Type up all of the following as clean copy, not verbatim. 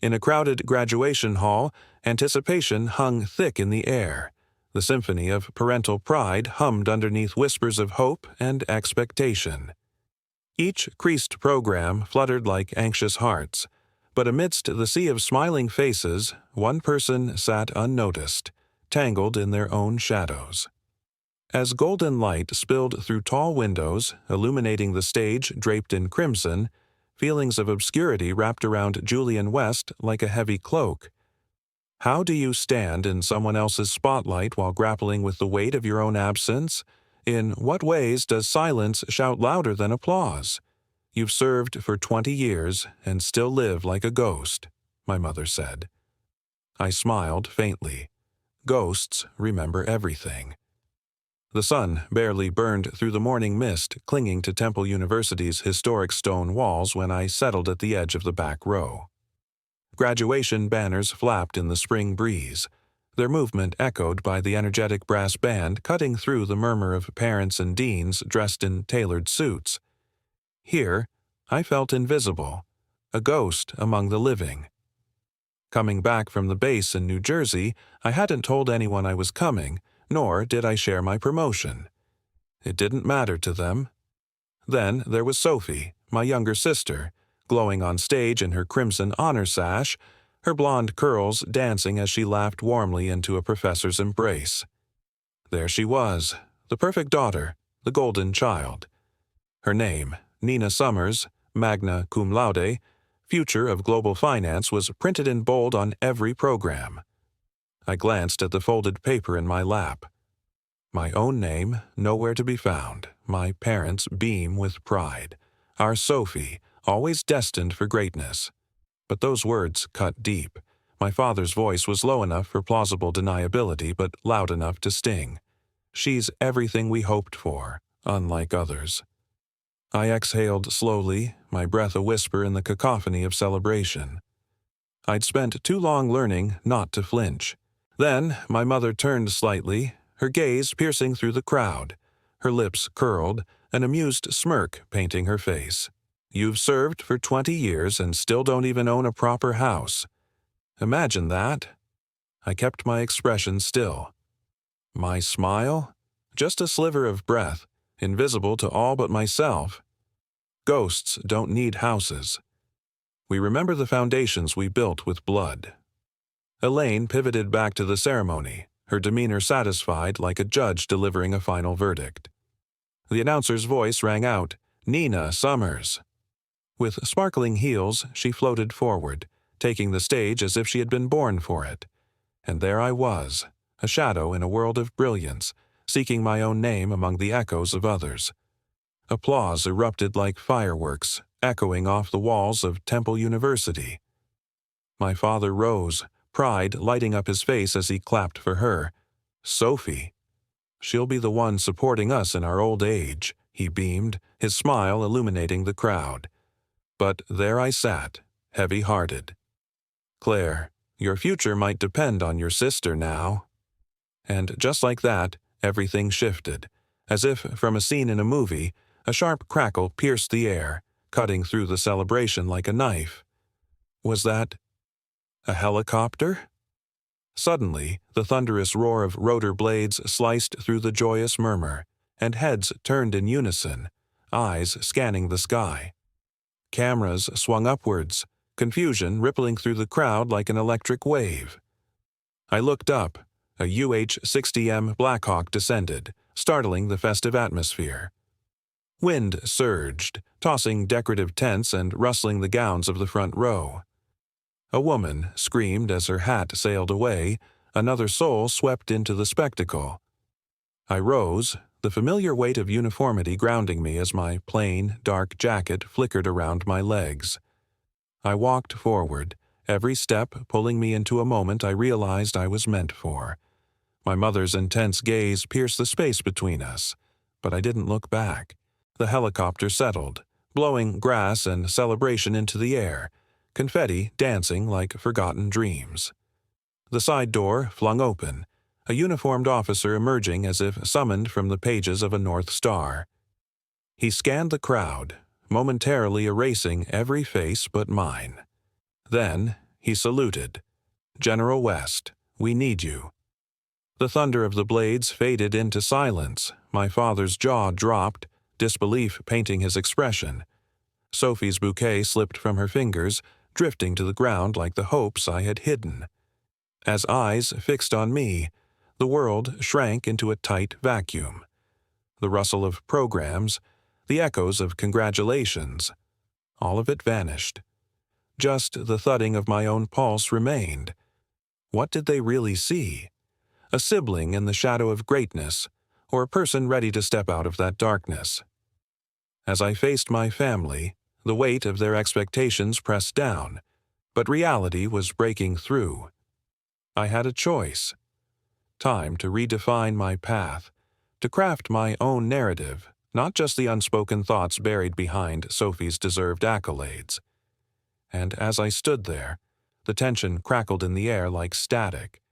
In a crowded graduation hall, anticipation hung thick in the air. The symphony of parental pride hummed underneath whispers of hope and expectation. Each creased program fluttered like anxious hearts, but amidst the sea of smiling faces, one person sat unnoticed, tangled in their own shadows. As golden light spilled through tall windows, illuminating the stage draped in crimson, feelings of obscurity wrapped around Julian West like a heavy cloak. How do you stand in someone else's spotlight while grappling with the weight of your own absence? In what ways does silence shout louder than applause? You've served for 20 years and still live like a ghost, my mother said. I smiled faintly. Ghosts remember everything. The sun barely burned through the morning mist clinging to Temple University's historic stone walls when I settled at the edge of the back row. Graduation banners flapped in the spring breeze, their movement echoed by the energetic brass band cutting through the murmur of parents and deans dressed in tailored suits. Here, I felt invisible, a ghost among the living. Coming back from the base in New Jersey, I hadn't told anyone I was coming, nor did I share my promotion. It didn't matter to them. Then there was Sophie, my younger sister, glowing on stage in her crimson honor sash, her blonde curls dancing as she laughed warmly into a professor's embrace. There she was, the perfect daughter, the golden child. Her name, Nina Summers, magna cum laude, future of global finance, was printed in bold on every program. I glanced at the folded paper in my lap. My own name, nowhere to be found, my parents beam with pride. Our Sophie, always destined for greatness. But those words cut deep. My father's voice was low enough for plausible deniability, but loud enough to sting. She's everything we hoped for, unlike others. I exhaled slowly, my breath a whisper in the cacophony of celebration. I'd spent too long learning not to flinch. Then my mother turned slightly, her gaze piercing through the crowd, her lips curled, an amused smirk painting her face. You've served for 20 years and still don't even own a proper house. Imagine that. I kept my expression still. My smile? Just a sliver of breath, invisible to all but myself. Ghosts don't need houses. We remember the foundations we built with blood. Elaine pivoted back to the ceremony, her demeanor satisfied like a judge delivering a final verdict. The announcer's voice rang out, "Nina Summers." With sparkling heels, she floated forward, taking the stage as if she had been born for it. And there I was, a shadow in a world of brilliance, seeking my own name among the echoes of others. Applause erupted like fireworks, echoing off the walls of Temple University. My father rose, pride lighting up his face as he clapped for her. Sophie. She'll be the one supporting us in our old age, he beamed, his smile illuminating the crowd. But there I sat, heavy-hearted. Claire, your future might depend on your sister now. And just like that, everything shifted. As if from a scene in a movie, a sharp crackle pierced the air, cutting through the celebration like a knife. Was that a helicopter? Suddenly, the thunderous roar of rotor blades sliced through the joyous murmur, and heads turned in unison, eyes scanning the sky. Cameras swung upwards, confusion rippling through the crowd like an electric wave. I looked up. A UH-60M Blackhawk descended, startling the festive atmosphere. Wind surged, tossing decorative tents and rustling the gowns of the front row. A woman screamed as her hat sailed away, another soul swept into the spectacle. I rose, the familiar weight of uniformity grounding me as my plain, dark jacket flickered around my legs. I walked forward, every step pulling me into a moment I realized I was meant for. My mother's intense gaze pierced the space between us, but I didn't look back. The helicopter settled, blowing grass and celebration into the air, confetti dancing like forgotten dreams. The side door flung open, a uniformed officer emerging as if summoned from the pages of a North Star. He scanned the crowd, momentarily erasing every face but mine. Then He saluted. "General West, we need you." The thunder of the blades faded into silence. My father's jaw dropped, disbelief painting his expression. Sophie's bouquet slipped from her fingers, drifting to the ground like the hopes I had hidden. As eyes fixed on me, the world shrank into a tight vacuum. The rustle of programs, the echoes of congratulations, all of it vanished. Just the thudding of my own pulse remained. What did they really see? A sibling in the shadow of greatness, or a person ready to step out of that darkness? As I faced my family, the weight of their expectations pressed down, but reality was breaking through. I had a choice. Time to redefine my path, to craft my own narrative, not just the unspoken thoughts buried behind Sophie's deserved accolades. And as I stood there, the tension crackled in the air like static.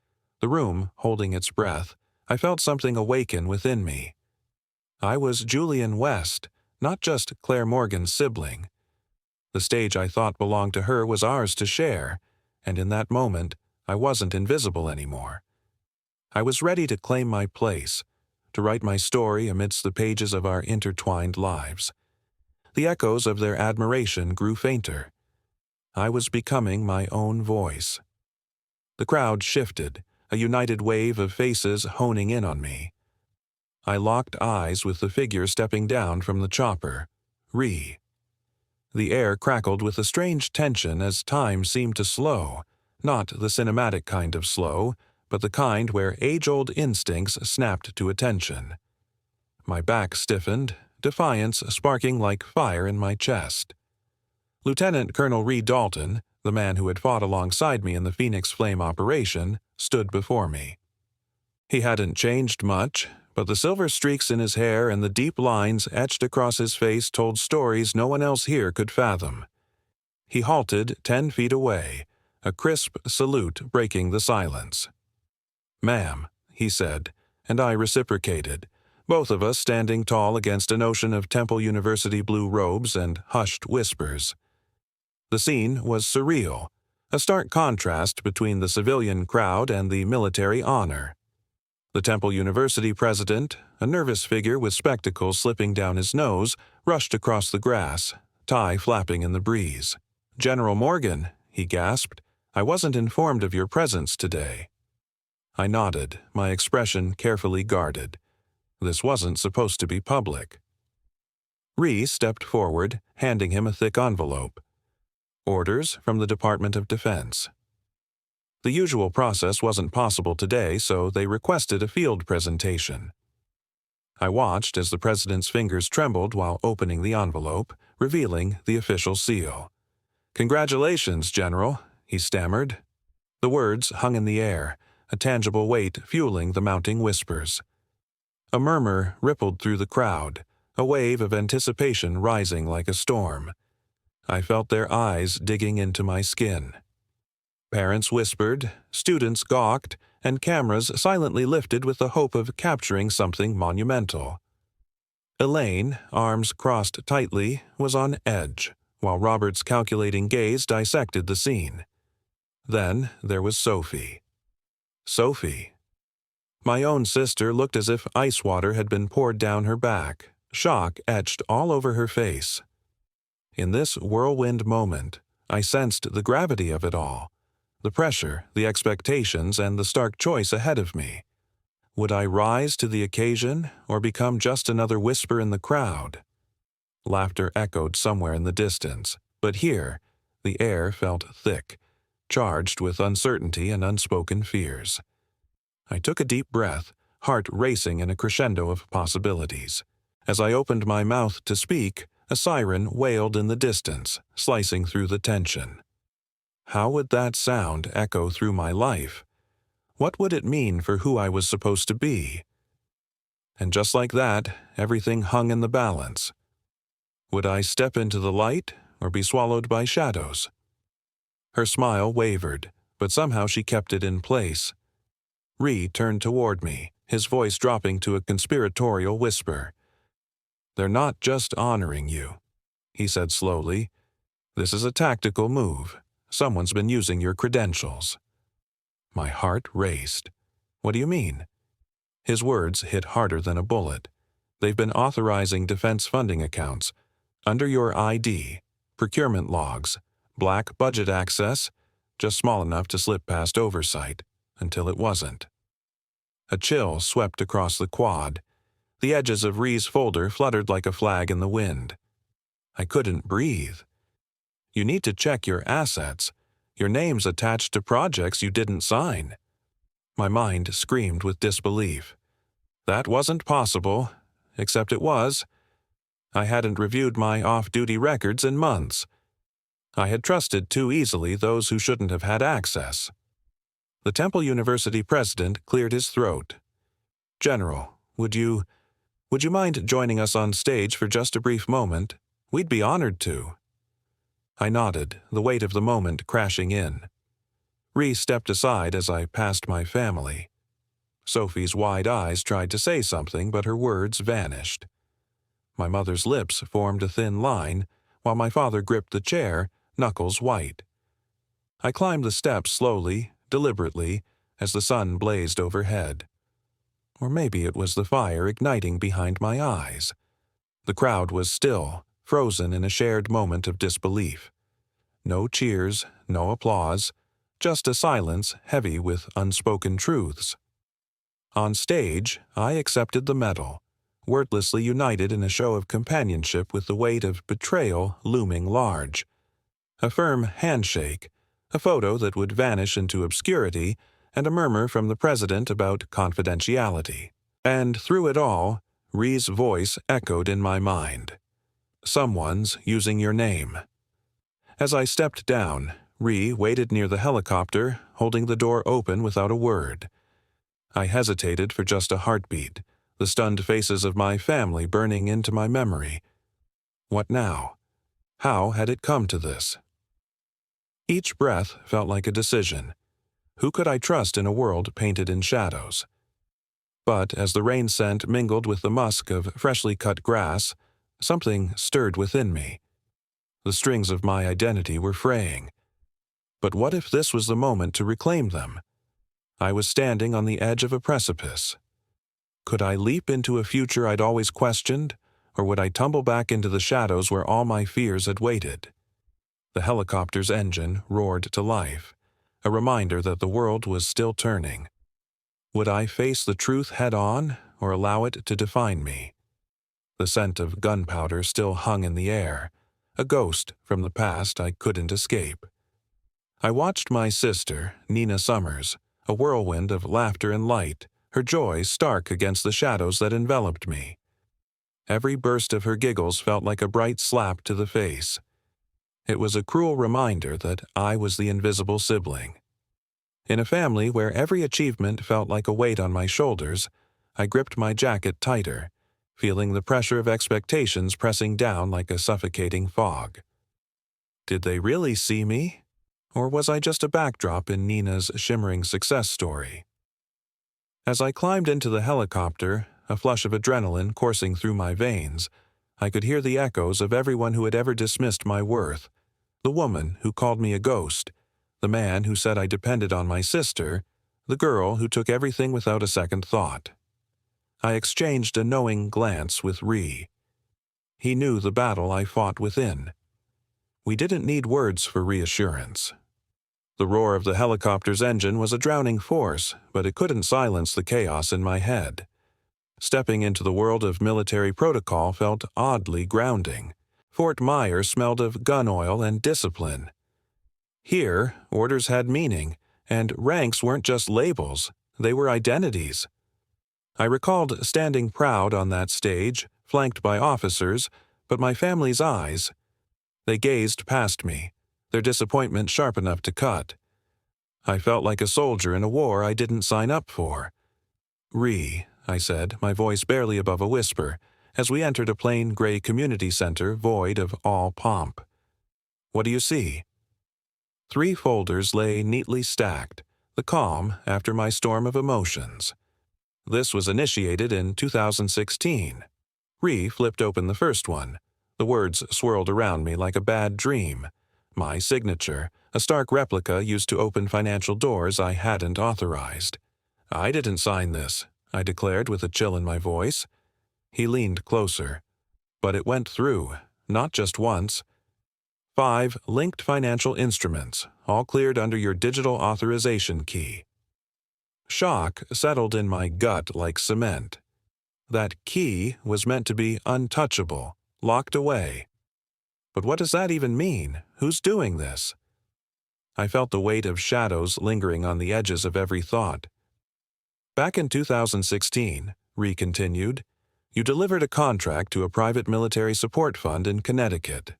The room holding its breath, I felt something awaken within me. I was Julian West, not just Claire Morgan's sibling. The stage I thought belonged to her was ours to share, and in that moment, I wasn't invisible anymore. I was ready to claim my place, to write my story amidst the pages of our intertwined lives. The echoes of their admiration grew fainter. I was becoming my own voice. The crowd shifted, a united wave of faces honing in on me. I locked eyes with the figure stepping down from the chopper, Ree. The air crackled with a strange tension as time seemed to slow, not the cinematic kind of slow, but the kind where age-old instincts snapped to attention. My back stiffened, defiance sparking like fire in my chest. Lieutenant Colonel Ree Dalton, the man who had fought alongside me in the Phoenix Flame operation, stood before me. He hadn't changed much, but the silver streaks in his hair and the deep lines etched across his face told stories no one else here could fathom. He halted 10 feet away, a crisp salute breaking the silence. "Ma'am," he said, and I reciprocated, both of us standing tall against an ocean of Temple University blue robes and hushed whispers. The scene was surreal, a stark contrast between the civilian crowd and the military honor. The Temple University president, a nervous figure with spectacles slipping down his nose, rushed across the grass, tie flapping in the breeze. "General Morgan," he gasped, "I wasn't informed of your presence today." I nodded, my expression carefully guarded. This wasn't supposed to be public. Ree stepped forward, handing him a thick envelope. Orders from the Department of Defense. The usual process wasn't possible today, so they requested a field presentation. I watched as the president's fingers trembled while opening the envelope, revealing the official seal. "Congratulations, General," he stammered. The words hung in the air, a tangible weight fueling the mounting whispers. A murmur rippled through the crowd, a wave of anticipation rising like a storm. I felt their eyes digging into my skin. Parents whispered, students gawked, and cameras silently lifted with the hope of capturing something monumental. Elaine, arms crossed tightly, was on edge, while Robert's calculating gaze dissected the scene. Then there was Sophie. Sophie. My own sister looked as if ice water had been poured down her back, shock etched all over her face. In this whirlwind moment, I sensed the gravity of it all. The pressure, the expectations, and the stark choice ahead of me. Would I rise to the occasion or become just another whisper in the crowd? Laughter echoed somewhere in the distance, but here, the air felt thick, charged with uncertainty and unspoken fears. I took a deep breath, heart racing in a crescendo of possibilities. As I opened my mouth to speak, a siren wailed in the distance, slicing through the tension. How would that sound echo through my life? What would it mean for who I was supposed to be? And just like that, everything hung in the balance. Would I step into the light or be swallowed by shadows? Her smile wavered, but somehow she kept it in place. Ree turned toward me, his voice dropping to a conspiratorial whisper. "They're not just honoring you," he said slowly. "This is a tactical move. Someone's been using your credentials." My heart raced. "What do you mean?" His words hit harder than a bullet. "They've been authorizing defense funding accounts under your ID, procurement logs, black budget access, just small enough to slip past oversight, until it wasn't." A chill swept across the quad. The edges of Rhee's folder fluttered like a flag in the wind. I couldn't breathe. "You need to check your assets. Your name's attached to projects you didn't sign." My mind screamed with disbelief. That wasn't possible, except it was. I hadn't reviewed my off-duty records in months. I had trusted too easily those who shouldn't have had access. The Temple University president cleared his throat. "General, would you mind joining us on stage for just a brief moment? We'd be honored to." I nodded, the weight of the moment crashing in. Rhee stepped aside as I passed my family. Sophie's wide eyes tried to say something, but her words vanished. My mother's lips formed a thin line, while my father gripped the chair, knuckles white. I climbed the steps slowly, deliberately, as the sun blazed overhead. Or maybe it was the fire igniting behind my eyes. The crowd was still, frozen in a shared moment of disbelief. No cheers, no applause, just a silence heavy with unspoken truths. On stage, I accepted the medal, wordlessly united in a show of companionship with the weight of betrayal looming large. A firm handshake, a photo that would vanish into obscurity, and a murmur from the president about confidentiality. And through it all, Rhee's voice echoed in my mind. "Someone's using your name." As I stepped down, Rhee waited near the helicopter, holding the door open without a word. I hesitated for just a heartbeat, the stunned faces of my family burning into my memory. What now? How had it come to this? Each breath felt like a decision. Who could I trust in a world painted in shadows? But as the rain scent mingled with the musk of freshly cut grass, something stirred within me. The strings of my identity were fraying. But what if this was the moment to reclaim them? I was standing on the edge of a precipice. Could I leap into a future I'd always questioned, or would I tumble back into the shadows where all my fears had waited? The helicopter's engine roared to life, a reminder that the world was still turning. Would I face the truth head-on, or allow it to define me? The scent of gunpowder still hung in the air, a ghost from the past I couldn't escape. I watched my sister, Nina Summers, a whirlwind of laughter and light, her joy stark against the shadows that enveloped me. Every burst of her giggles felt like a bright slap to the face. It was a cruel reminder that I was the invisible sibling. In a family where every achievement felt like a weight on my shoulders, I gripped my jacket tighter, feeling the pressure of expectations pressing down like a suffocating fog. Did they really see me? Or was I just a backdrop in Nina's shimmering success story? As I climbed into the helicopter, a flush of adrenaline coursing through my veins, I could hear the echoes of everyone who had ever dismissed my worth. The woman who called me a ghost, the man who said I depended on my sister, the girl who took everything without a second thought. I exchanged a knowing glance with Rhee. He knew the battle I fought within. We didn't need words for reassurance. The roar of the helicopter's engine was a drowning force, but it couldn't silence the chaos in my head. Stepping into the world of military protocol felt oddly grounding. Fort Myer smelled of gun oil and discipline. Here, orders had meaning, and ranks weren't just labels, they were identities. I recalled standing proud on that stage, flanked by officers, but my family's eyes. They gazed past me, their disappointment sharp enough to cut. I felt like a soldier in a war I didn't sign up for. "Rhee," I said, my voice barely above a whisper, as we entered a plain gray community center void of all pomp. "What do you see?" 3 folders lay neatly stacked, the calm after my storm of emotions. This was initiated in 2016. Rhee flipped open the first one. The words swirled around me like a bad dream. My signature, a stark replica used to open financial doors I hadn't authorized. "I didn't sign this," I declared with a chill in my voice. He leaned closer. "But it went through, not just once. 5 linked financial instruments, all cleared under your digital authorization key." Shock settled in my gut like cement. That key was meant to be untouchable, locked away. But what does that even mean? Who's doing this? I felt the weight of shadows lingering on the edges of every thought. "Back in 2016, Ree continued, you delivered a contract to a private military support fund in Connecticut."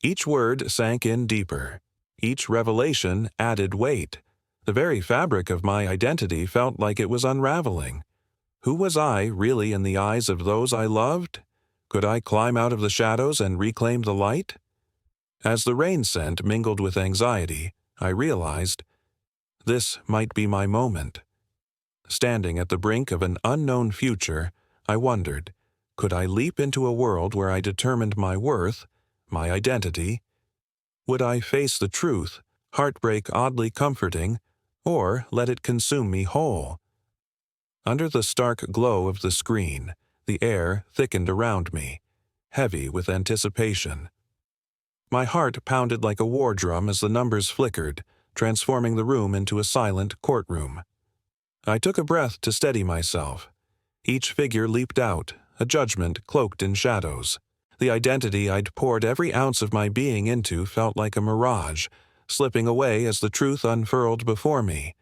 Each word sank in deeper. Each revelation added weight. The very fabric of my identity felt like it was unraveling. Who was I really in the eyes of those I loved? Could I climb out of the shadows and reclaim the light? As the rain scent mingled with anxiety, I realized this might be my moment. Standing at the brink of an unknown future, I wondered, could I leap into a world where I determined my worth, my identity? Would I face the truth, heartbreak oddly comforting, or let it consume me whole? Under the stark glow of the screen, the air thickened around me, heavy with anticipation. My heart pounded like a war drum as the numbers flickered, transforming the room into a silent courtroom. I took a breath to steady myself. Each figure leaped out, a judgment cloaked in shadows. The identity I'd poured every ounce of my being into felt like a mirage, slipping away as the truth unfurled before me.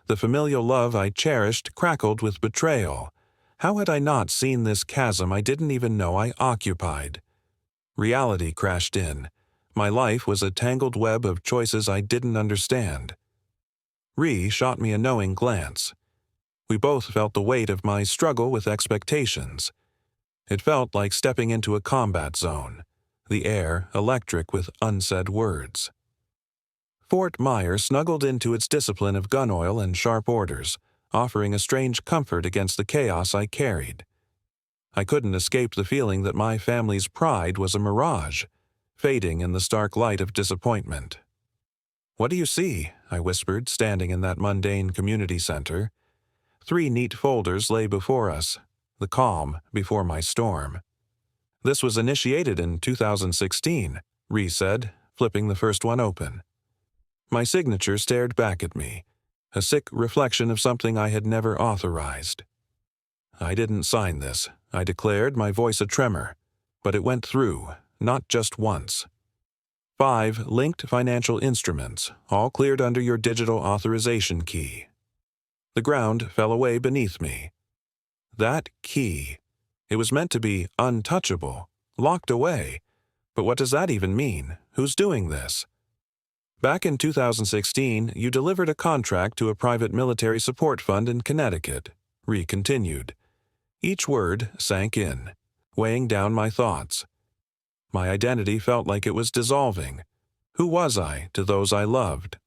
The familial love I cherished crackled with betrayal. How had I not seen this chasm I didn't even know I occupied? Reality crashed in. My life was a tangled web of choices I didn't understand. Ree shot me a knowing glance. We both felt the weight of my struggle with expectations. It felt like stepping into a combat zone, the air electric with unsaid words. Fort Myer snuggled into its discipline of gun oil and sharp orders, offering a strange comfort against the chaos I carried. I couldn't escape the feeling that my family's pride was a mirage, fading in the stark light of disappointment. "What do you see?" I whispered, standing in that mundane community center. 3 neat folders lay before us, the calm before my storm. "This was initiated in 2016, Ree said, flipping the first one open. My signature stared back at me, a sick reflection of something I had never authorized. "I didn't sign this," I declared, my voice a tremor, "but it went through, not just once. 5 linked financial instruments, all cleared under your digital authorization key." The ground fell away beneath me. That key. It was meant to be untouchable, locked away. But what does that even mean? Who's doing this? "Back in 2016, you delivered a contract to a private military support fund in Connecticut," Ree continued. Each word sank in, weighing down my thoughts. My identity felt like it was dissolving. Who was I to those I loved?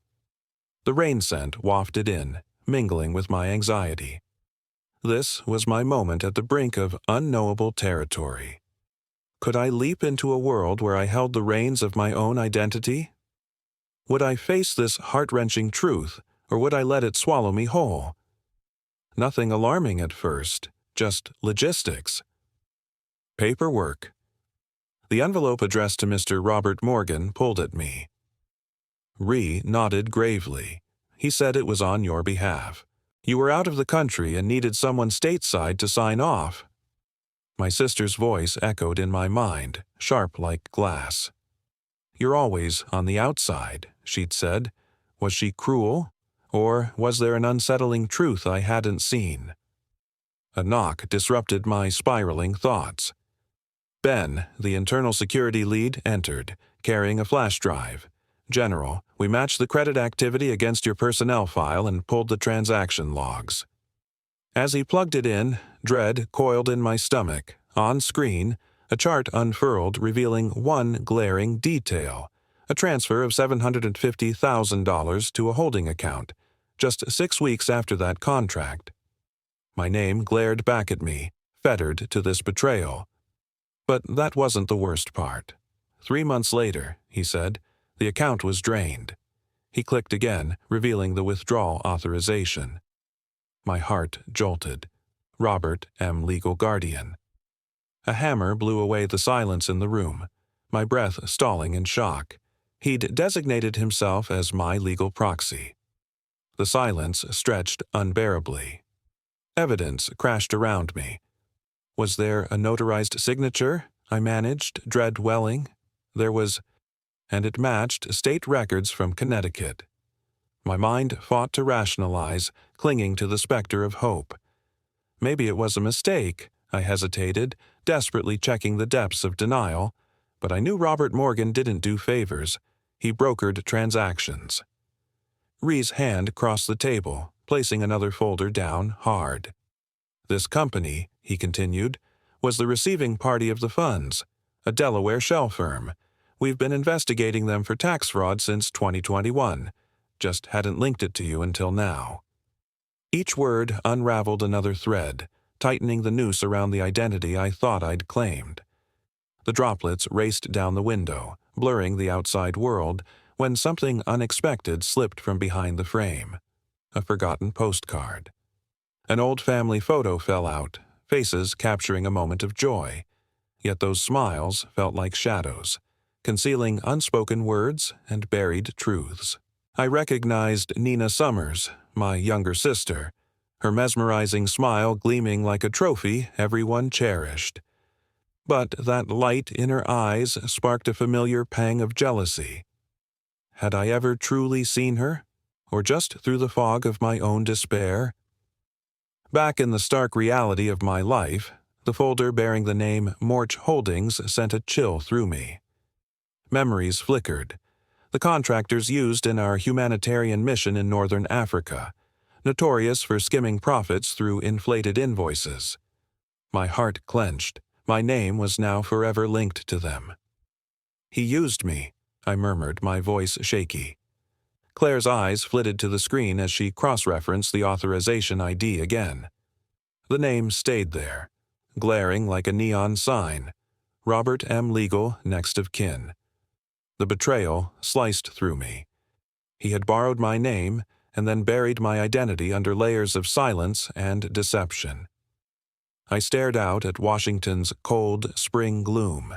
The rain scent wafted in, mingling with my anxiety. This was my moment at the brink of unknowable territory. Could I leap into a world where I held the reins of my own identity? Would I face this heart-wrenching truth, or would I let it swallow me whole? Nothing alarming at first, just logistics. Paperwork. The envelope addressed to Mr. Robert Morgan pulled at me. Ree nodded gravely. He said it was on your behalf. You were out of the country and needed someone stateside to sign off. My sister's voice echoed in my mind, sharp like glass. "You're always on the outside," she'd said. Was she cruel? Or was there an unsettling truth I hadn't seen? A knock disrupted my spiraling thoughts. Ben, the internal security lead, entered, carrying a flash drive. "General, we matched the credit activity against your personnel file and pulled the transaction logs." As he plugged it in, dread coiled in my stomach. On screen, a chart unfurled revealing one glaring detail, a transfer of $750,000 to a holding account, just 6 weeks after that contract. My name glared back at me, fettered to this betrayal. But that wasn't the worst part. 3 months later, he said, The account was drained. He clicked again, revealing the withdrawal authorization. My heart jolted. Robert M. Legal Guardian. A hammer blew away the silence in the room, my breath stalling in shock. He'd designated himself as my legal proxy. The silence stretched unbearably. Evidence crashed around me. Was there a notarized signature? I managed, dread welling. There was, and it matched state records from Connecticut. My mind fought to rationalize, clinging to the specter of hope. Maybe it was a mistake, I hesitated, desperately checking the depths of denial, but I knew Robert Morgan didn't do favors. He brokered transactions. Ree's hand crossed the table, placing another folder down hard. This company, he continued, was the receiving party of the funds, a Delaware shell firm. We've been investigating them for tax fraud since 2021. Just hadn't linked it to you until now. Each word unraveled another thread, tightening the noose around the identity I thought I'd claimed. The droplets raced down the window, blurring the outside world, when something unexpected slipped from behind the frame. A forgotten postcard. An old family photo fell out, faces capturing a moment of joy. Yet those smiles felt like shadows, concealing unspoken words and buried truths. I recognized Nina Summers, my younger sister, her mesmerizing smile gleaming like a trophy everyone cherished. But that light in her eyes sparked a familiar pang of jealousy. Had I ever truly seen her, or just through the fog of my own despair? Back in the stark reality of my life, the folder bearing the name Morch Holdings sent a chill through me. Memories flickered. The contractors used in our humanitarian mission in northern Africa, notorious for skimming profits through inflated invoices. My heart clenched. My name was now forever linked to them. "He used me," I murmured, my voice shaky. Claire's eyes flitted to the screen as she cross-referenced the authorization ID again. The name stayed there, glaring like a neon sign. Robert M. Legal, next of kin. The betrayal sliced through me. He had borrowed my name and then buried my identity under layers of silence and deception. I stared out at Washington's cold spring gloom.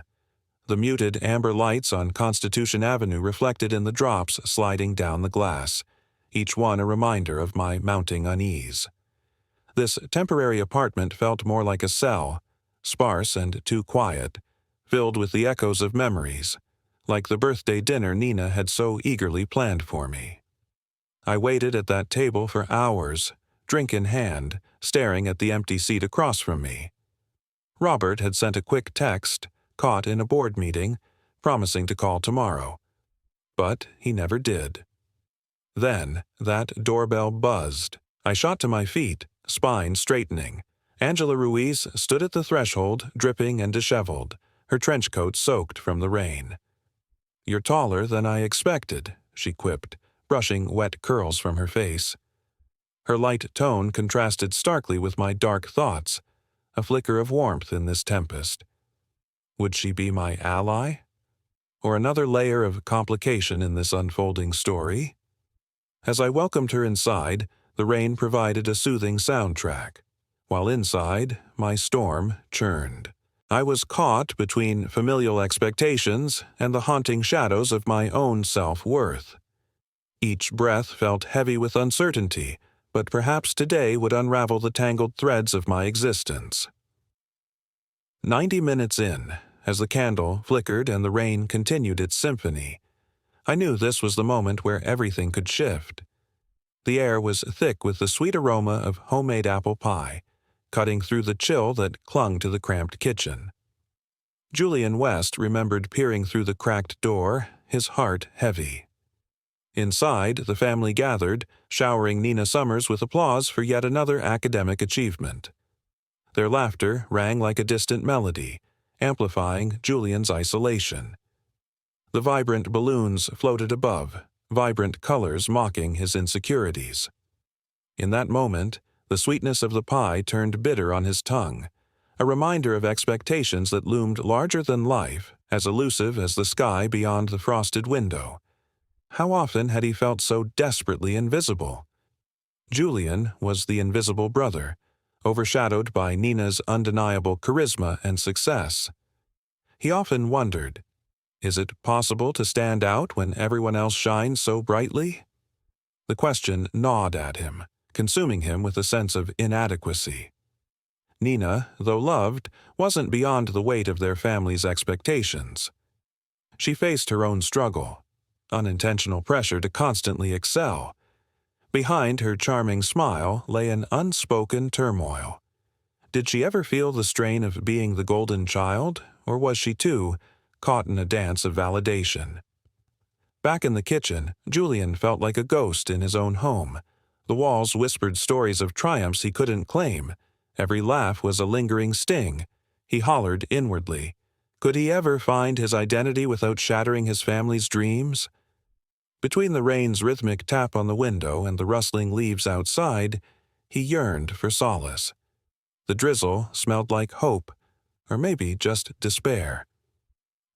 The muted amber lights on Constitution Avenue reflected in the drops sliding down the glass, each one a reminder of my mounting unease. This temporary apartment felt more like a cell, sparse and too quiet, filled with the echoes of memories, like the birthday dinner Nina had so eagerly planned for me. I waited at that table for hours, drink in hand, staring at the empty seat across from me. Robert had sent a quick text, caught in a board meeting, promising to call tomorrow. But he never did. Then that doorbell buzzed. I shot to my feet, spine straightening. Angela Ruiz stood at the threshold, dripping and disheveled, her trench coat soaked from the rain. "You're taller than I expected," she quipped, brushing wet curls from her face. Her light tone contrasted starkly with my dark thoughts, a flicker of warmth in this tempest. Would she be my ally? Or another layer of complication in this unfolding story? As I welcomed her inside, the rain provided a soothing soundtrack, while inside, my storm churned. I was caught between familial expectations and the haunting shadows of my own self-worth. Each breath felt heavy with uncertainty, but perhaps today would unravel the tangled threads of my existence. 90 minutes in, as the candle flickered and the rain continued its symphony, I knew this was the moment where everything could shift. The air was thick with the sweet aroma of homemade apple pie, cutting through the chill that clung to the cramped kitchen. Julian West remembered peering through the cracked door, his heart heavy. Inside, the family gathered, showering Nina Summers with applause for yet another academic achievement. Their laughter rang like a distant melody, amplifying Julian's isolation. The vibrant balloons floated above, vibrant colors mocking his insecurities. In that moment, the sweetness of the pie turned bitter on his tongue, a reminder of expectations that loomed larger than life, as elusive as the sky beyond the frosted window. How often had he felt so desperately invisible? Julian was the invisible brother, overshadowed by Nina's undeniable charisma and success. He often wondered, is it possible to stand out when everyone else shines so brightly? The question gnawed at him, consuming him with a sense of inadequacy. Nina, though loved, wasn't beyond the weight of their family's expectations. She faced her own struggle, unintentional pressure to constantly excel. Behind her charming smile lay an unspoken turmoil. Did she ever feel the strain of being the golden child, or was she too caught in a dance of validation? Back in the kitchen, Julian felt like a ghost in his own home. The walls whispered stories of triumphs he couldn't claim. Every laugh was a lingering sting. He hollered inwardly. Could he ever find his identity without shattering his family's dreams? Between the rain's rhythmic tap on the window and the rustling leaves outside, he yearned for solace. The drizzle smelled like hope, or maybe just despair.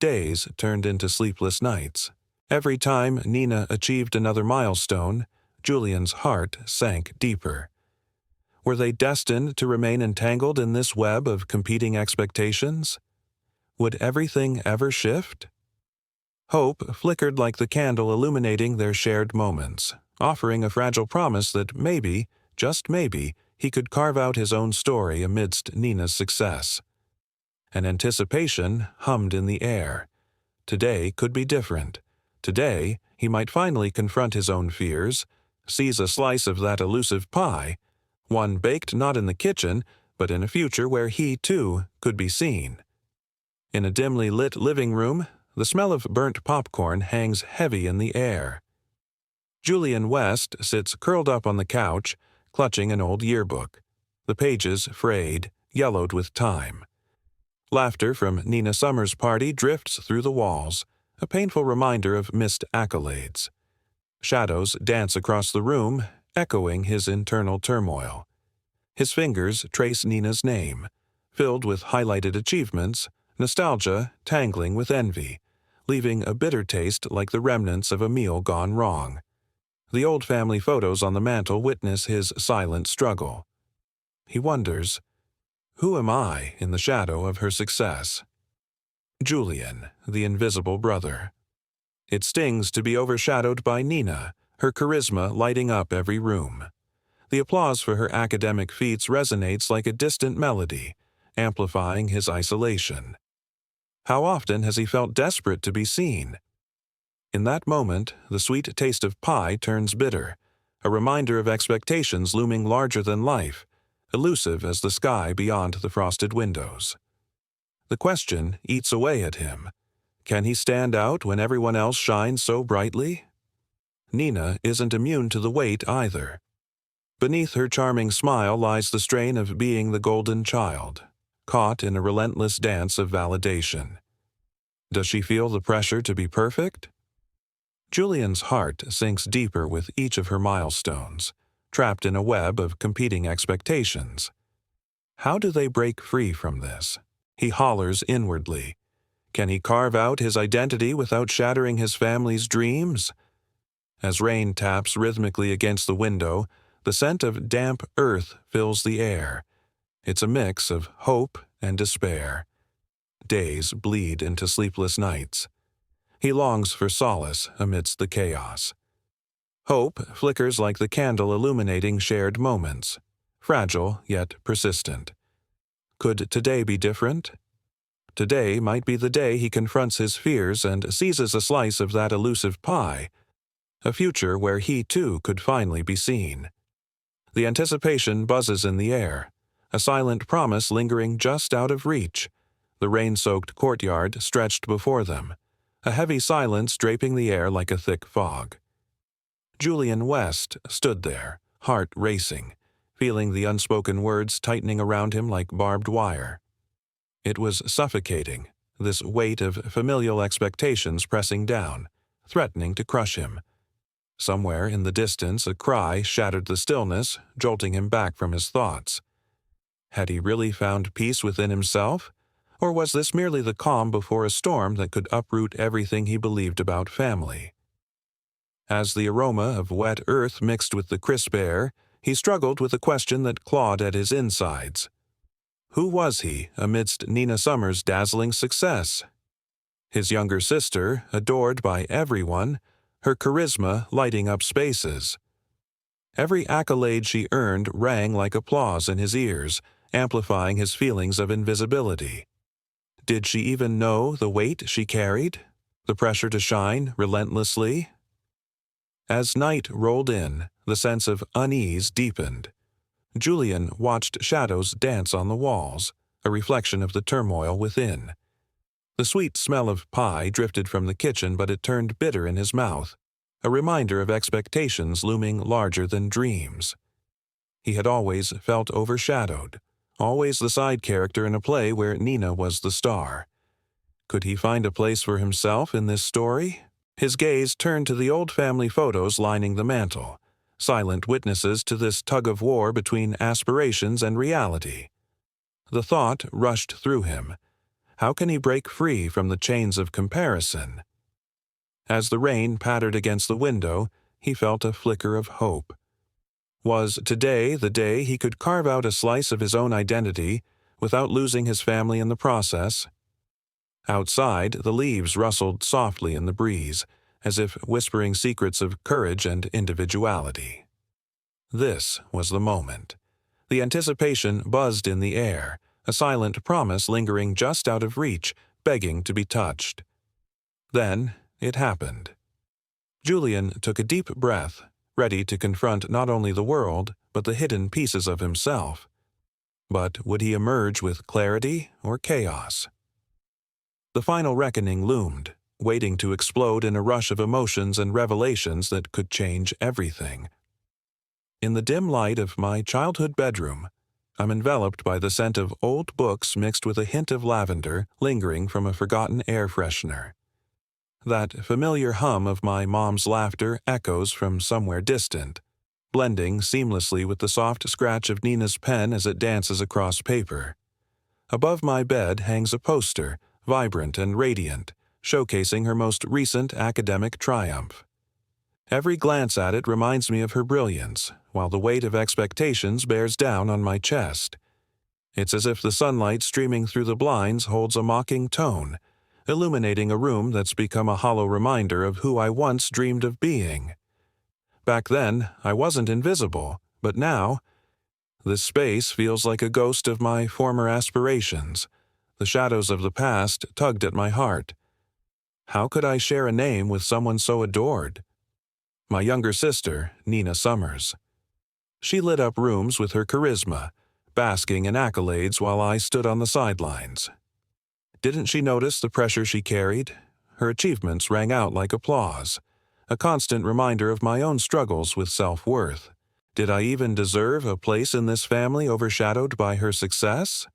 Days turned into sleepless nights. Every time Nina achieved another milestone, Julian's heart sank deeper. Were they destined to remain entangled in this web of competing expectations? Would everything ever shift? Hope flickered like the candle illuminating their shared moments, offering a fragile promise that maybe, just maybe, he could carve out his own story amidst Nina's success. An anticipation hummed in the air. Today could be different. Today, he might finally confront his own fears, seize a slice of that elusive pie, one baked not in the kitchen, but in a future where he, too, could be seen. In a dimly lit living room, the smell of burnt popcorn hangs heavy in the air. Julian West sits curled up on the couch, clutching an old yearbook, the pages frayed, yellowed with time. Laughter from Nina Summer's party drifts through the walls, a painful reminder of missed accolades. Shadows dance across the room, echoing his internal turmoil. His fingers trace Nina's name, filled with highlighted achievements, nostalgia tangling with envy, leaving a bitter taste like the remnants of a meal gone wrong. The old family photos on the mantel witness his silent struggle. He wonders, who am I in the shadow of her success? Julian, the invisible brother. It stings to be overshadowed by Nina, her charisma lighting up every room. The applause for her academic feats resonates like a distant melody, amplifying his isolation. How often has he felt desperate to be seen? In that moment, the sweet taste of pie turns bitter, a reminder of expectations looming larger than life, elusive as the sky beyond the frosted windows. The question eats away at him. Can he stand out when everyone else shines so brightly? Nina isn't immune to the weight either. Beneath her charming smile lies the strain of being the golden child, caught in a relentless dance of validation. Does she feel the pressure to be perfect? Julian's heart sinks deeper with each of her milestones, trapped in a web of competing expectations. How do they break free from this? He hollers inwardly. Can he carve out his identity without shattering his family's dreams? As rain taps rhythmically against the window, the scent of damp earth fills the air. It's a mix of hope and despair. Days bleed into sleepless nights. He longs for solace amidst the chaos. Hope flickers like the candle illuminating shared moments, fragile yet persistent. Could today be different? Today might be the day he confronts his fears and seizes a slice of that elusive pie, a future where he too could finally be seen. The anticipation buzzes in the air, a silent promise lingering just out of reach, the rain-soaked courtyard stretched before them, a heavy silence draping the air like a thick fog. Julian West stood there, heart racing, feeling the unspoken words tightening around him like barbed wire. It was suffocating, this weight of familial expectations pressing down, threatening to crush him. Somewhere in the distance a cry shattered the stillness, jolting him back from his thoughts. Had he really found peace within himself? Or was this merely the calm before a storm that could uproot everything he believed about family? As the aroma of wet earth mixed with the crisp air, he struggled with a question that clawed at his insides. Who was he amidst Nina Summers' dazzling success? His younger sister, adored by everyone, her charisma lighting up spaces. Every accolade she earned rang like applause in his ears, amplifying his feelings of invisibility. Did she even know the weight she carried? The pressure to shine relentlessly? As night rolled in, the sense of unease deepened. Julian watched shadows dance on the walls, a reflection of the turmoil within. The sweet smell of pie drifted from the kitchen, but it turned bitter in his mouth, a reminder of expectations looming larger than dreams. He had always felt overshadowed, always the side character in a play where Nina was the star. Could he find a place for himself in this story? His gaze turned to the old family photos lining the mantel, silent witnesses to this tug-of-war between aspirations and reality. The thought rushed through him. How can he break free from the chains of comparison? As the rain pattered against the window, he felt a flicker of hope. Was today the day he could carve out a slice of his own identity without losing his family in the process? Outside, the leaves rustled softly in the breeze, as if whispering secrets of courage and individuality. This was the moment. The anticipation buzzed in the air, a silent promise lingering just out of reach, begging to be touched. Then it happened. Julian took a deep breath, ready to confront not only the world, but the hidden pieces of himself. But would he emerge with clarity or chaos? The final reckoning loomed, waiting to explode in a rush of emotions and revelations that could change everything. In the dim light of my childhood bedroom, I'm enveloped by the scent of old books mixed with a hint of lavender lingering from a forgotten air freshener. That familiar hum of my mom's laughter echoes from somewhere distant, blending seamlessly with the soft scratch of Nina's pen as it dances across paper. Above my bed hangs a poster, vibrant and radiant, showcasing her most recent academic triumph. Every glance at it reminds me of her brilliance, while the weight of expectations bears down on my chest. It's as if the sunlight streaming through the blinds holds a mocking tone, illuminating a room that's become a hollow reminder of who I once dreamed of being. Back then, I wasn't invisible, but now, this space feels like a ghost of my former aspirations. The shadows of the past tugged at my heart. How could I share a name with someone so adored? My younger sister, Nina Summers. She lit up rooms with her charisma, basking in accolades while I stood on the sidelines. Didn't she notice the pressure she carried? Her achievements rang out like applause, a constant reminder of my own struggles with self-worth. Did I even deserve a place in this family overshadowed by her success?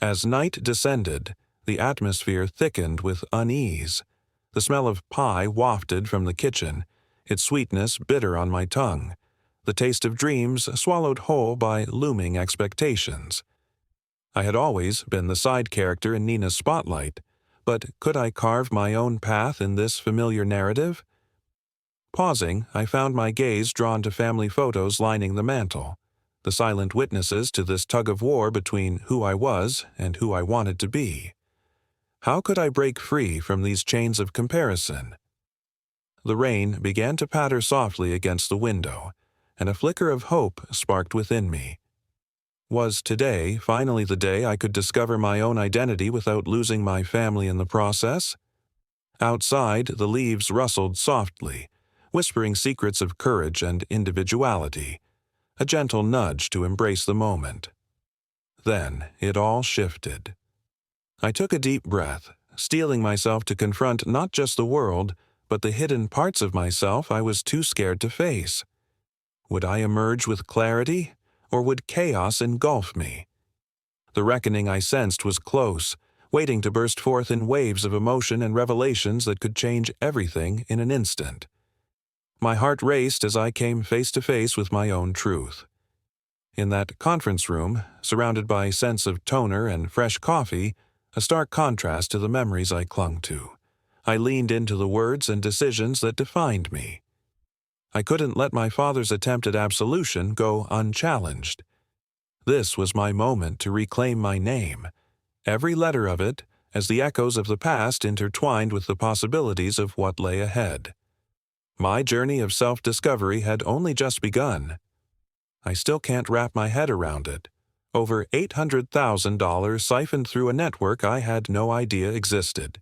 As night descended, the atmosphere thickened with unease. The smell of pie wafted from the kitchen, its sweetness bitter on my tongue, the taste of dreams swallowed whole by looming expectations. I had always been the side character in Nina's spotlight, but could I carve my own path in this familiar narrative? Pausing, I found my gaze drawn to family photos lining the mantel, the silent witnesses to this tug-of-war between who I was and who I wanted to be. How could I break free from these chains of comparison? The rain began to patter softly against the window, and a flicker of hope sparked within me. Was today finally the day I could discover my own identity without losing my family in the process? Outside, the leaves rustled softly, whispering secrets of courage and individuality, a gentle nudge to embrace the moment. Then it all shifted. I took a deep breath, steeling myself to confront not just the world, but the hidden parts of myself I was too scared to face. Would I emerge with clarity, or would chaos engulf me? The reckoning I sensed was close, waiting to burst forth in waves of emotion and revelations that could change everything in an instant. My heart raced as I came face to face with my own truth. In that conference room, surrounded by scents of toner and fresh coffee, a stark contrast to the memories I clung to. I leaned into the words and decisions that defined me. I couldn't let my father's attempt at absolution go unchallenged. This was my moment to reclaim my name, every letter of it, as the echoes of the past intertwined with the possibilities of what lay ahead. My journey of self-discovery had only just begun. I still can't wrap my head around it. Over $800,000 siphoned through a network I had no idea existed.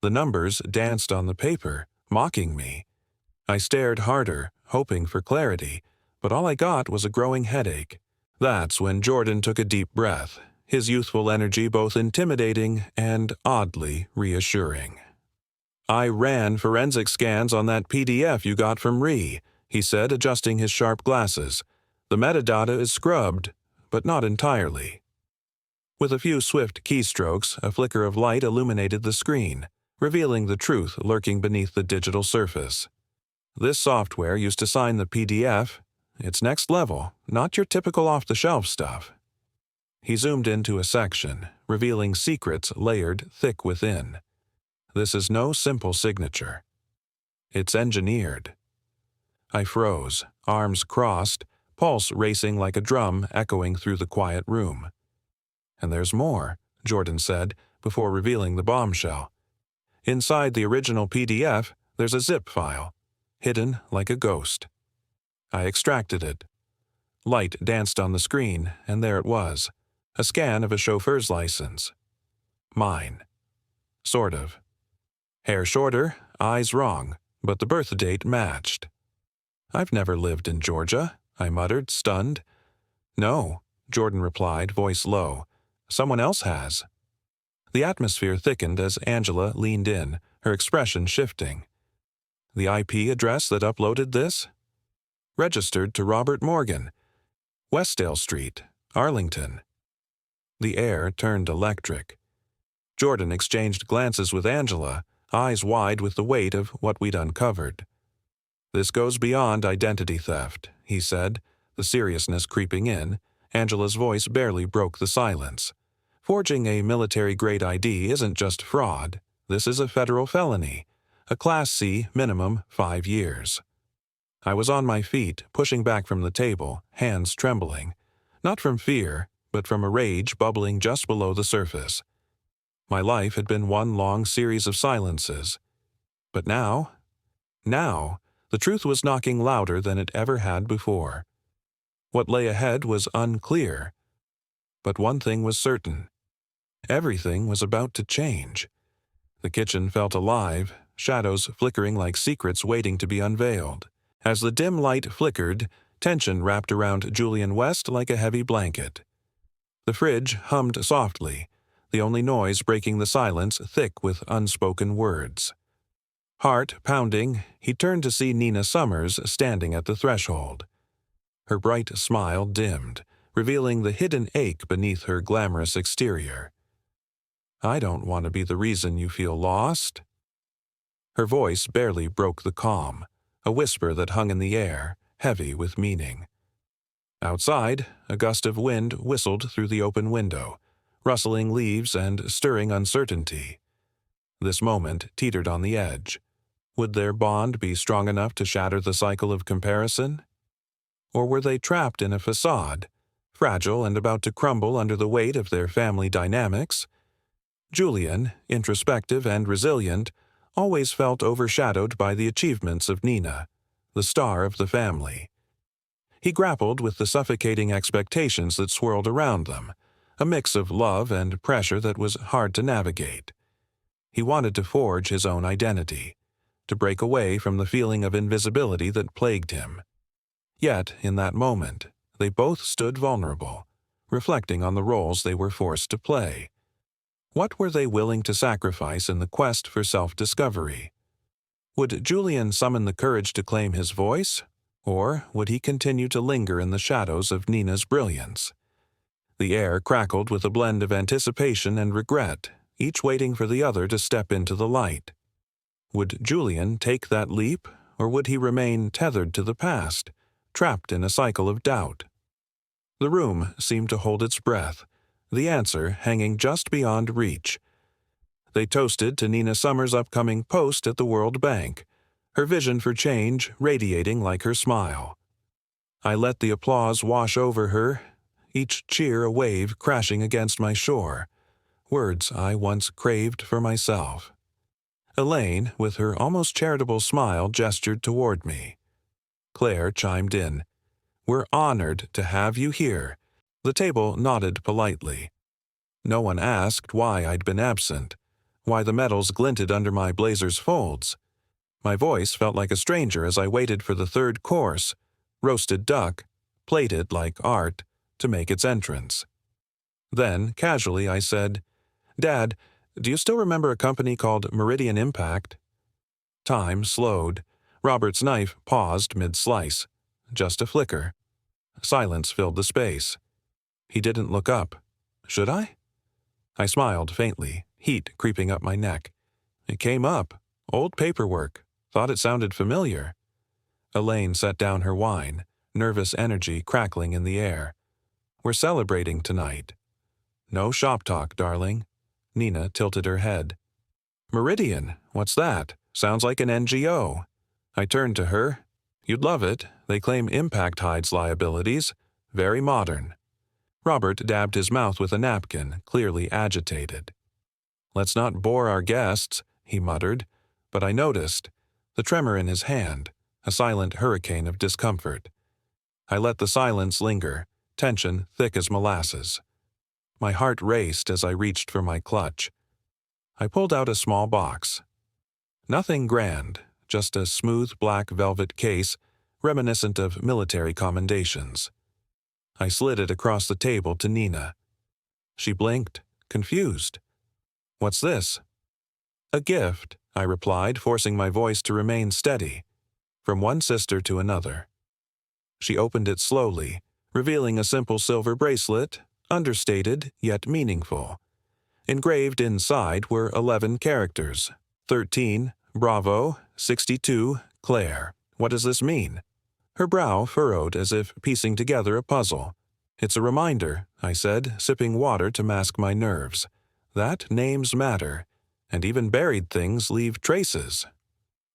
The numbers danced on the paper, mocking me. I stared harder, hoping for clarity, but all I got was a growing headache. That's when Jordan took a deep breath, his youthful energy both intimidating and oddly reassuring. "I ran forensic scans on that PDF you got from Ree," he said, adjusting his sharp glasses. "The metadata is scrubbed, but not entirely." With a few swift keystrokes, a flicker of light illuminated the screen, revealing the truth lurking beneath the digital surface. This software used to sign the PDF. It's next level, not your typical off-the-shelf stuff. He zoomed into a section, revealing secrets layered thick within. This is no simple signature. It's engineered. I froze, arms crossed, pulse racing like a drum echoing through the quiet room. "And there's more," Jordan said, before revealing the bombshell. "Inside the original PDF, there's a zip file, hidden like a ghost." I extracted it. Light danced on the screen, and there it was, a scan of a chauffeur's license. Mine. Sort of. Hair shorter, eyes wrong, but the birth date matched. "I've never lived in Georgia," I muttered, stunned. "No," Jordan replied, voice low. "Someone else has." The atmosphere thickened as Angela leaned in, her expression shifting. "The IP address that uploaded this? Registered to Robert Morgan, Westdale Street, Arlington." The air turned electric. Jordan exchanged glances with Angela, eyes wide with the weight of what we'd uncovered. "This goes beyond identity theft," he said, the seriousness creeping in. Angela's voice barely broke the silence. "Forging a military-grade ID isn't just fraud. This is a federal felony. A Class C, minimum 5 years. I was on my feet, pushing back from the table, hands trembling. Not from fear, but from a rage bubbling just below the surface. My life had been one long series of silences. But now, the truth was knocking louder than it ever had before. What lay ahead was unclear. But one thing was certain. Everything was about to change. The kitchen felt alive, shadows flickering like secrets waiting to be unveiled. As the dim light flickered, tension wrapped around Julian West like a heavy blanket. The fridge hummed softly, the only noise breaking the silence thick with unspoken words. Heart pounding, he turned to see Nina Summers standing at the threshold. Her bright smile dimmed, revealing the hidden ache beneath her glamorous exterior. "I don't want to be the reason you feel lost." Her voice barely broke the calm, a whisper that hung in the air, heavy with meaning. Outside, a gust of wind whistled through the open window, rustling leaves and stirring uncertainty. This moment teetered on the edge. Would their bond be strong enough to shatter the cycle of comparison? Or were they trapped in a facade, fragile and about to crumble under the weight of their family dynamics? Julian, introspective and resilient, always felt overshadowed by the achievements of Nina, the star of the family. He grappled with the suffocating expectations that swirled around them, a mix of love and pressure that was hard to navigate. He wanted to forge his own identity, to break away from the feeling of invisibility that plagued him. Yet, in that moment, they both stood vulnerable, reflecting on the roles they were forced to play. What were they willing to sacrifice in the quest for self-discovery? Would Julian summon the courage to claim his voice, or would he continue to linger in the shadows of Nina's brilliance? The air crackled with a blend of anticipation and regret, each waiting for the other to step into the light. Would Julian take that leap, or would he remain tethered to the past, trapped in a cycle of doubt? The room seemed to hold its breath, the answer hanging just beyond reach. They toasted to Nina Summers' upcoming post at the World Bank, her vision for change radiating like her smile. I let the applause wash over her, each cheer a wave crashing against my shore, words I once craved for myself. Elaine, with her almost charitable smile, gestured toward me. Claire chimed in. "We're honored to have you here." The table nodded politely. No one asked why I'd been absent, why the medals glinted under my blazer's folds. My voice felt like a stranger as I waited for the third course, roasted duck, plated like art, to make its entrance. Then, casually, I said, "Dad, do you still remember a company called Meridian Impact?" Time slowed. Robert's knife paused mid-slice. Just a flicker. Silence filled the space. He didn't look up. Should I? I smiled faintly, heat creeping up my neck. It came up. Old paperwork. Thought it sounded familiar. Elaine set down her wine, nervous energy crackling in the air. "We're celebrating tonight." "No shop talk, darling." Nina tilted her head. "Meridian, what's that? Sounds like an NGO." I turned to her. "You'd love it. They claim Impact hides liabilities. Very modern." Robert dabbed his mouth with a napkin, clearly agitated. "Let's not bore our guests," he muttered, but I noticed the tremor in his hand, a silent hurricane of discomfort. I let the silence linger, tension thick as molasses. My heart raced as I reached for my clutch. I pulled out a small box. Nothing grand, just a smooth black velvet case, reminiscent of military commendations. I slid it across the table to Nina. She blinked, confused. "What's this?" "A gift," I replied, forcing my voice to remain steady. "From one sister to another." She opened it slowly, revealing a simple silver bracelet, understated yet meaningful. Engraved inside were 11 characters. 13, Bravo, 62, Claire. What does this mean? Her brow furrowed as if piecing together a puzzle. "It's a reminder," I said, sipping water to mask my nerves, "that names matter, and even buried things leave traces."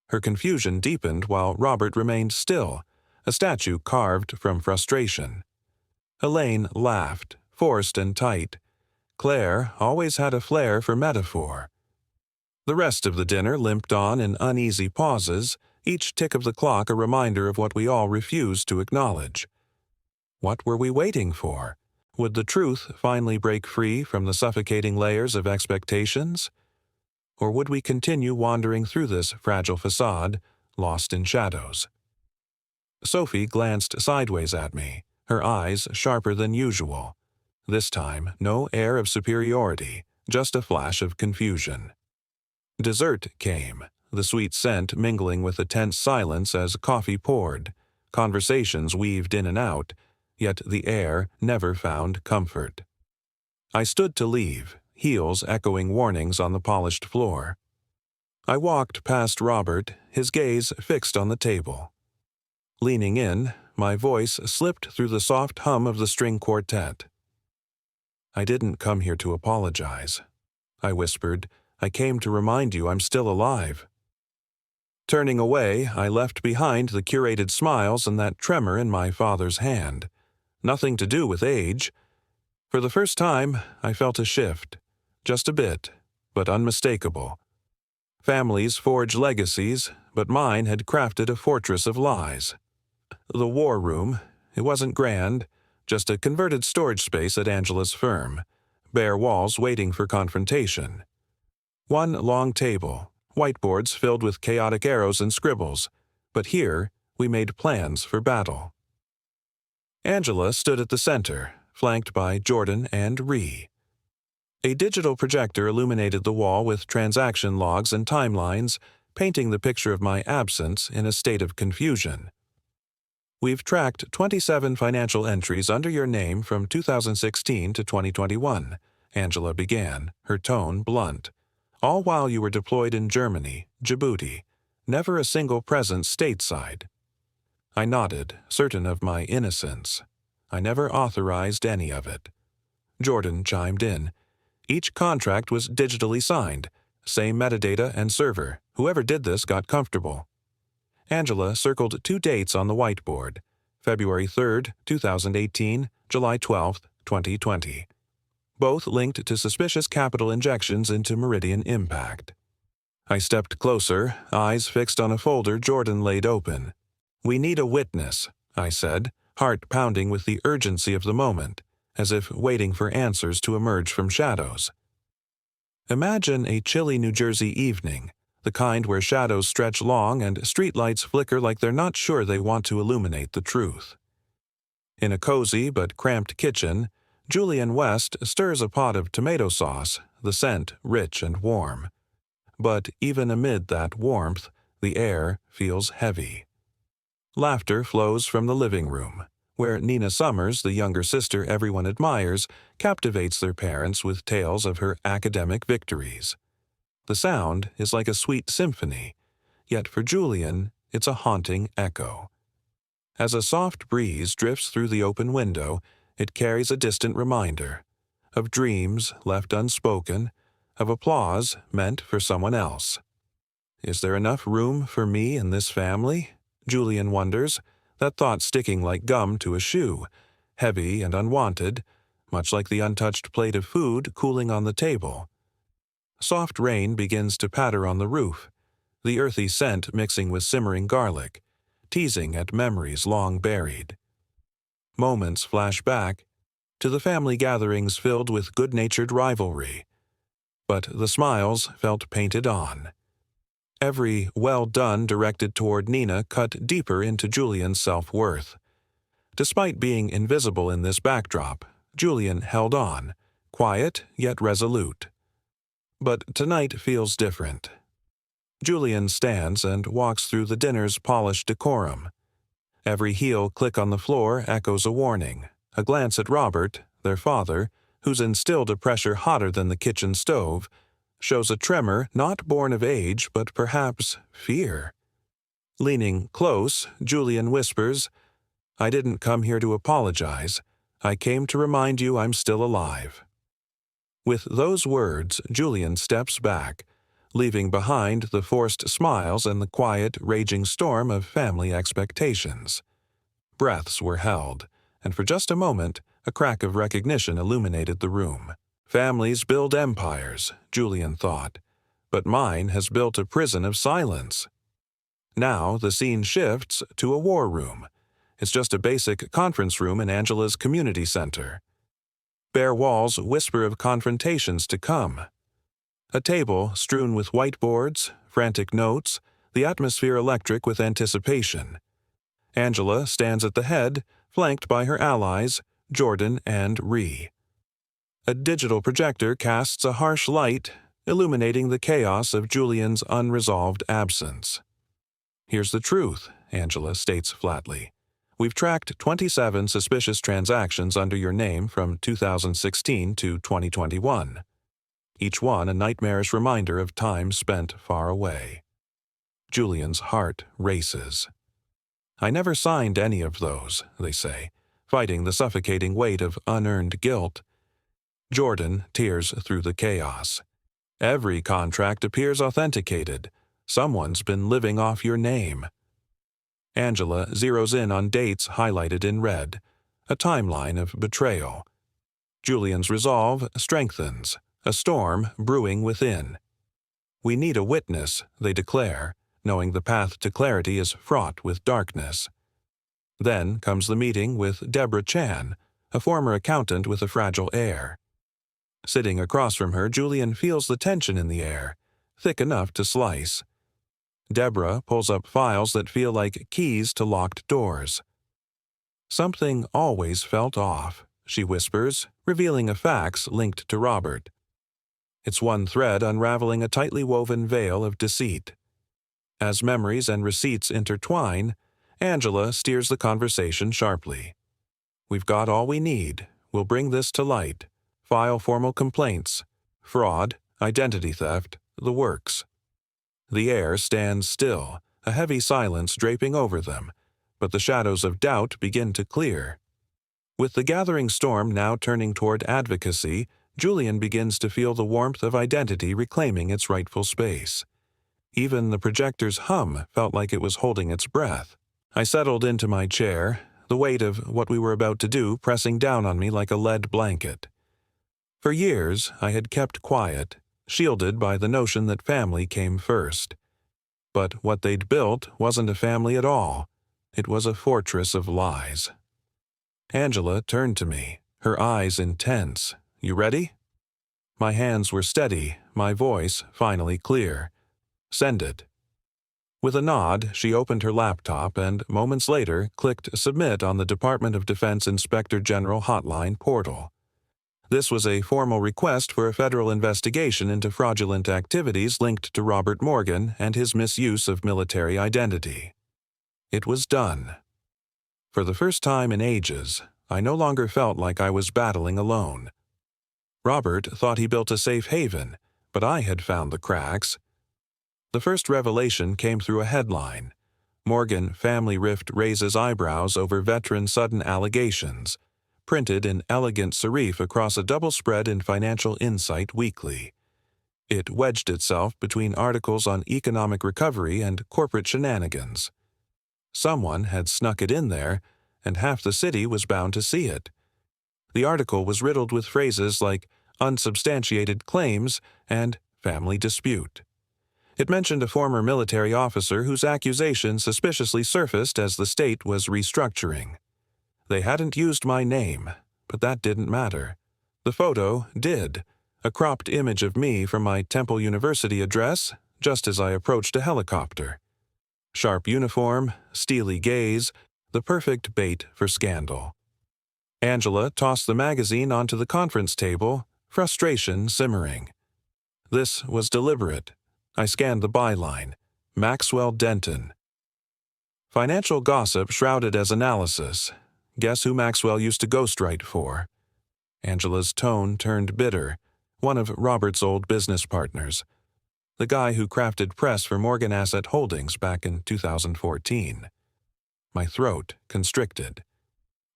Her confusion deepened while Robert remained still, a statue carved from frustration. Elaine laughed, forced and tight. Claire always had a flair for metaphor. The rest of the dinner limped on in uneasy pauses, each tick of the clock a reminder of what we all refused to acknowledge. What were we waiting for? Would the truth finally break free from the suffocating layers of expectations? Or would we continue wandering through this fragile facade, lost in shadows? Sophie glanced sideways at me, her eyes sharper than usual. This time, no air of superiority, just a flash of confusion. Dessert came, the sweet scent mingling with the tense silence as coffee poured. Conversations weaved in and out, yet the air never found comfort. I stood to leave, heels echoing warnings on the polished floor. I walked past Robert, his gaze fixed on the table. Leaning in, my voice slipped through the soft hum of the string quartet. "I didn't come here to apologize," I whispered. "I came to remind you I'm still alive." Turning away, I left behind the curated smiles and that tremor in my father's hand. Nothing to do with age. For the first time, I felt a shift. Just a bit, but unmistakable. Families forge legacies, but mine had crafted a fortress of lies. The war room, it wasn't grand, just a converted storage space at Angela's firm. Bare walls waiting for confrontation. One long table, whiteboards filled with chaotic arrows and scribbles, but here we made plans for battle. Angela stood at the center, flanked by Jordan and Ree. A digital projector illuminated the wall with transaction logs and timelines, painting the picture of my absence in a state of confusion. "We've tracked 27 financial entries under your name from 2016 to 2021, Angela began, her tone blunt. "All while you were deployed in Germany, Djibouti, never a single presence stateside." I nodded, certain of my innocence. I never authorized any of it. Jordan chimed in. "Each contract was digitally signed. Same metadata and server. Whoever did this got comfortable. Angela circled 2 dates on the whiteboard: February 3, 2018, July 12, 2020. Both linked to suspicious capital injections into Meridian Impact. I stepped closer, eyes fixed on a folder Jordan laid open. "We need a witness," I said, heart pounding with the urgency of the moment, as if waiting for answers to emerge from shadows. Imagine a chilly New Jersey evening, the kind where shadows stretch long and streetlights flicker like they're not sure they want to illuminate the truth. In a cozy but cramped kitchen, Julian West stirs a pot of tomato sauce, the scent rich and warm. But even amid that warmth, the air feels heavy. Laughter flows from the living room, where Nina Summers, the younger sister everyone admires, captivates their parents with tales of her academic victories. The sound is like a sweet symphony, yet for Julian, it's a haunting echo. As a soft breeze drifts through the open window, it carries a distant reminder of dreams left unspoken, of applause meant for someone else. Is there enough room for me in this family? Julian wonders, that thought sticking like gum to a shoe, heavy and unwanted, much like the untouched plate of food cooling on the table. Soft rain begins to patter on the roof, the earthy scent mixing with simmering garlic, teasing at memories long buried. Moments flash back to the family gatherings filled with good-natured rivalry, but the smiles felt painted on. Every well done directed toward Nina cut deeper into Julian's self-worth. Despite being invisible in this backdrop, Julian held on, quiet yet resolute. But tonight feels different. Julian stands and walks through the dinner's polished decorum. Every heel click on the floor echoes a warning, a glance at Robert, their father, who's instilled a pressure hotter than the kitchen stove, shows a tremor not born of age but perhaps fear. Leaning close, Julian whispers, "I didn't come here to apologize. I came to remind you I'm still alive." With those words, Julian steps back, leaving behind the forced smiles and the quiet, raging storm of family expectations. Breaths were held, and for just a moment, a crack of recognition illuminated the room. Families build empires, Julian thought, but mine has built a prison of silence. Now the scene shifts to a war room. It's just a basic conference room in Angela's community center. Bare walls whisper of confrontations to come. A table strewn with whiteboards, frantic notes, the atmosphere electric with anticipation. Angela stands at the head, flanked by her allies, Jordan and Ree. A digital projector casts a harsh light, illuminating the chaos of Julian's unresolved absence. "Here's the truth," Angela states flatly. "We've tracked 27 suspicious transactions under your name from 2016 to 2021. Each one a nightmarish reminder of time spent far away." Julian's heart races. "I never signed any of those," they say, fighting the suffocating weight of unearned guilt. Jordan tears through the chaos. "Every contract appears authenticated. Someone's been living off your name." Angela zeroes in on dates highlighted in red, a timeline of betrayal. Julian's resolve strengthens, a storm brewing within. "We need a witness," they declare, knowing the path to clarity is fraught with darkness. Then comes the meeting with Deborah Chan, a former accountant with a fragile air. Sitting across from her, Julian feels the tension in the air, thick enough to slice. Deborah pulls up files that feel like keys to locked doors. "Something always felt off," she whispers, revealing a fax linked to Robert. It's one thread unraveling a tightly woven veil of deceit. As memories and receipts intertwine, Angela steers the conversation sharply. "We've got all we need. We'll bring this to light. File formal complaints. Fraud, identity theft, the works." The air stands still, a heavy silence draping over them, but the shadows of doubt begin to clear. With the gathering storm now turning toward advocacy, Julian begins to feel the warmth of identity reclaiming its rightful space. Even the projector's hum felt like it was holding its breath. I settled into my chair, the weight of what we were about to do pressing down on me like a lead blanket. For years, I had kept quiet, shielded by the notion that family came first. But what they'd built wasn't a family at all. It was a fortress of lies. Angela turned to me, her eyes intense. "You ready?" My hands were steady, my voice finally clear. "Send it." With a nod, she opened her laptop and, moments later, clicked Submit on the Department of Defense Inspector General Hotline portal. This was a formal request for a federal investigation into fraudulent activities linked to Robert Morgan and his misuse of military identity. It was done. For the first time in ages, I no longer felt like I was battling alone. Robert thought he built a safe haven, but I had found the cracks. The first revelation came through a headline. Morgan family rift raises eyebrows over veteran sudden allegations, printed in elegant serif across a double spread in Financial Insight Weekly. It wedged itself between articles on economic recovery and corporate shenanigans. Someone had snuck it in there, and half the city was bound to see it. The article was riddled with phrases like unsubstantiated claims and family dispute. It mentioned a former military officer whose accusation suspiciously surfaced as the state was restructuring. They hadn't used my name, but that didn't matter. The photo did, a cropped image of me from my Temple University address just as I approached a helicopter. Sharp uniform, steely gaze, the perfect bait for scandal. Angela tossed the magazine onto the conference table, frustration simmering. This was deliberate. I scanned the byline. Maxwell Denton. Financial gossip shrouded as analysis. Guess who Maxwell used to ghostwrite for? Angela's tone turned bitter. One of Robert's old business partners. The guy who crafted press for Morgan Asset Holdings back in 2014. My throat constricted.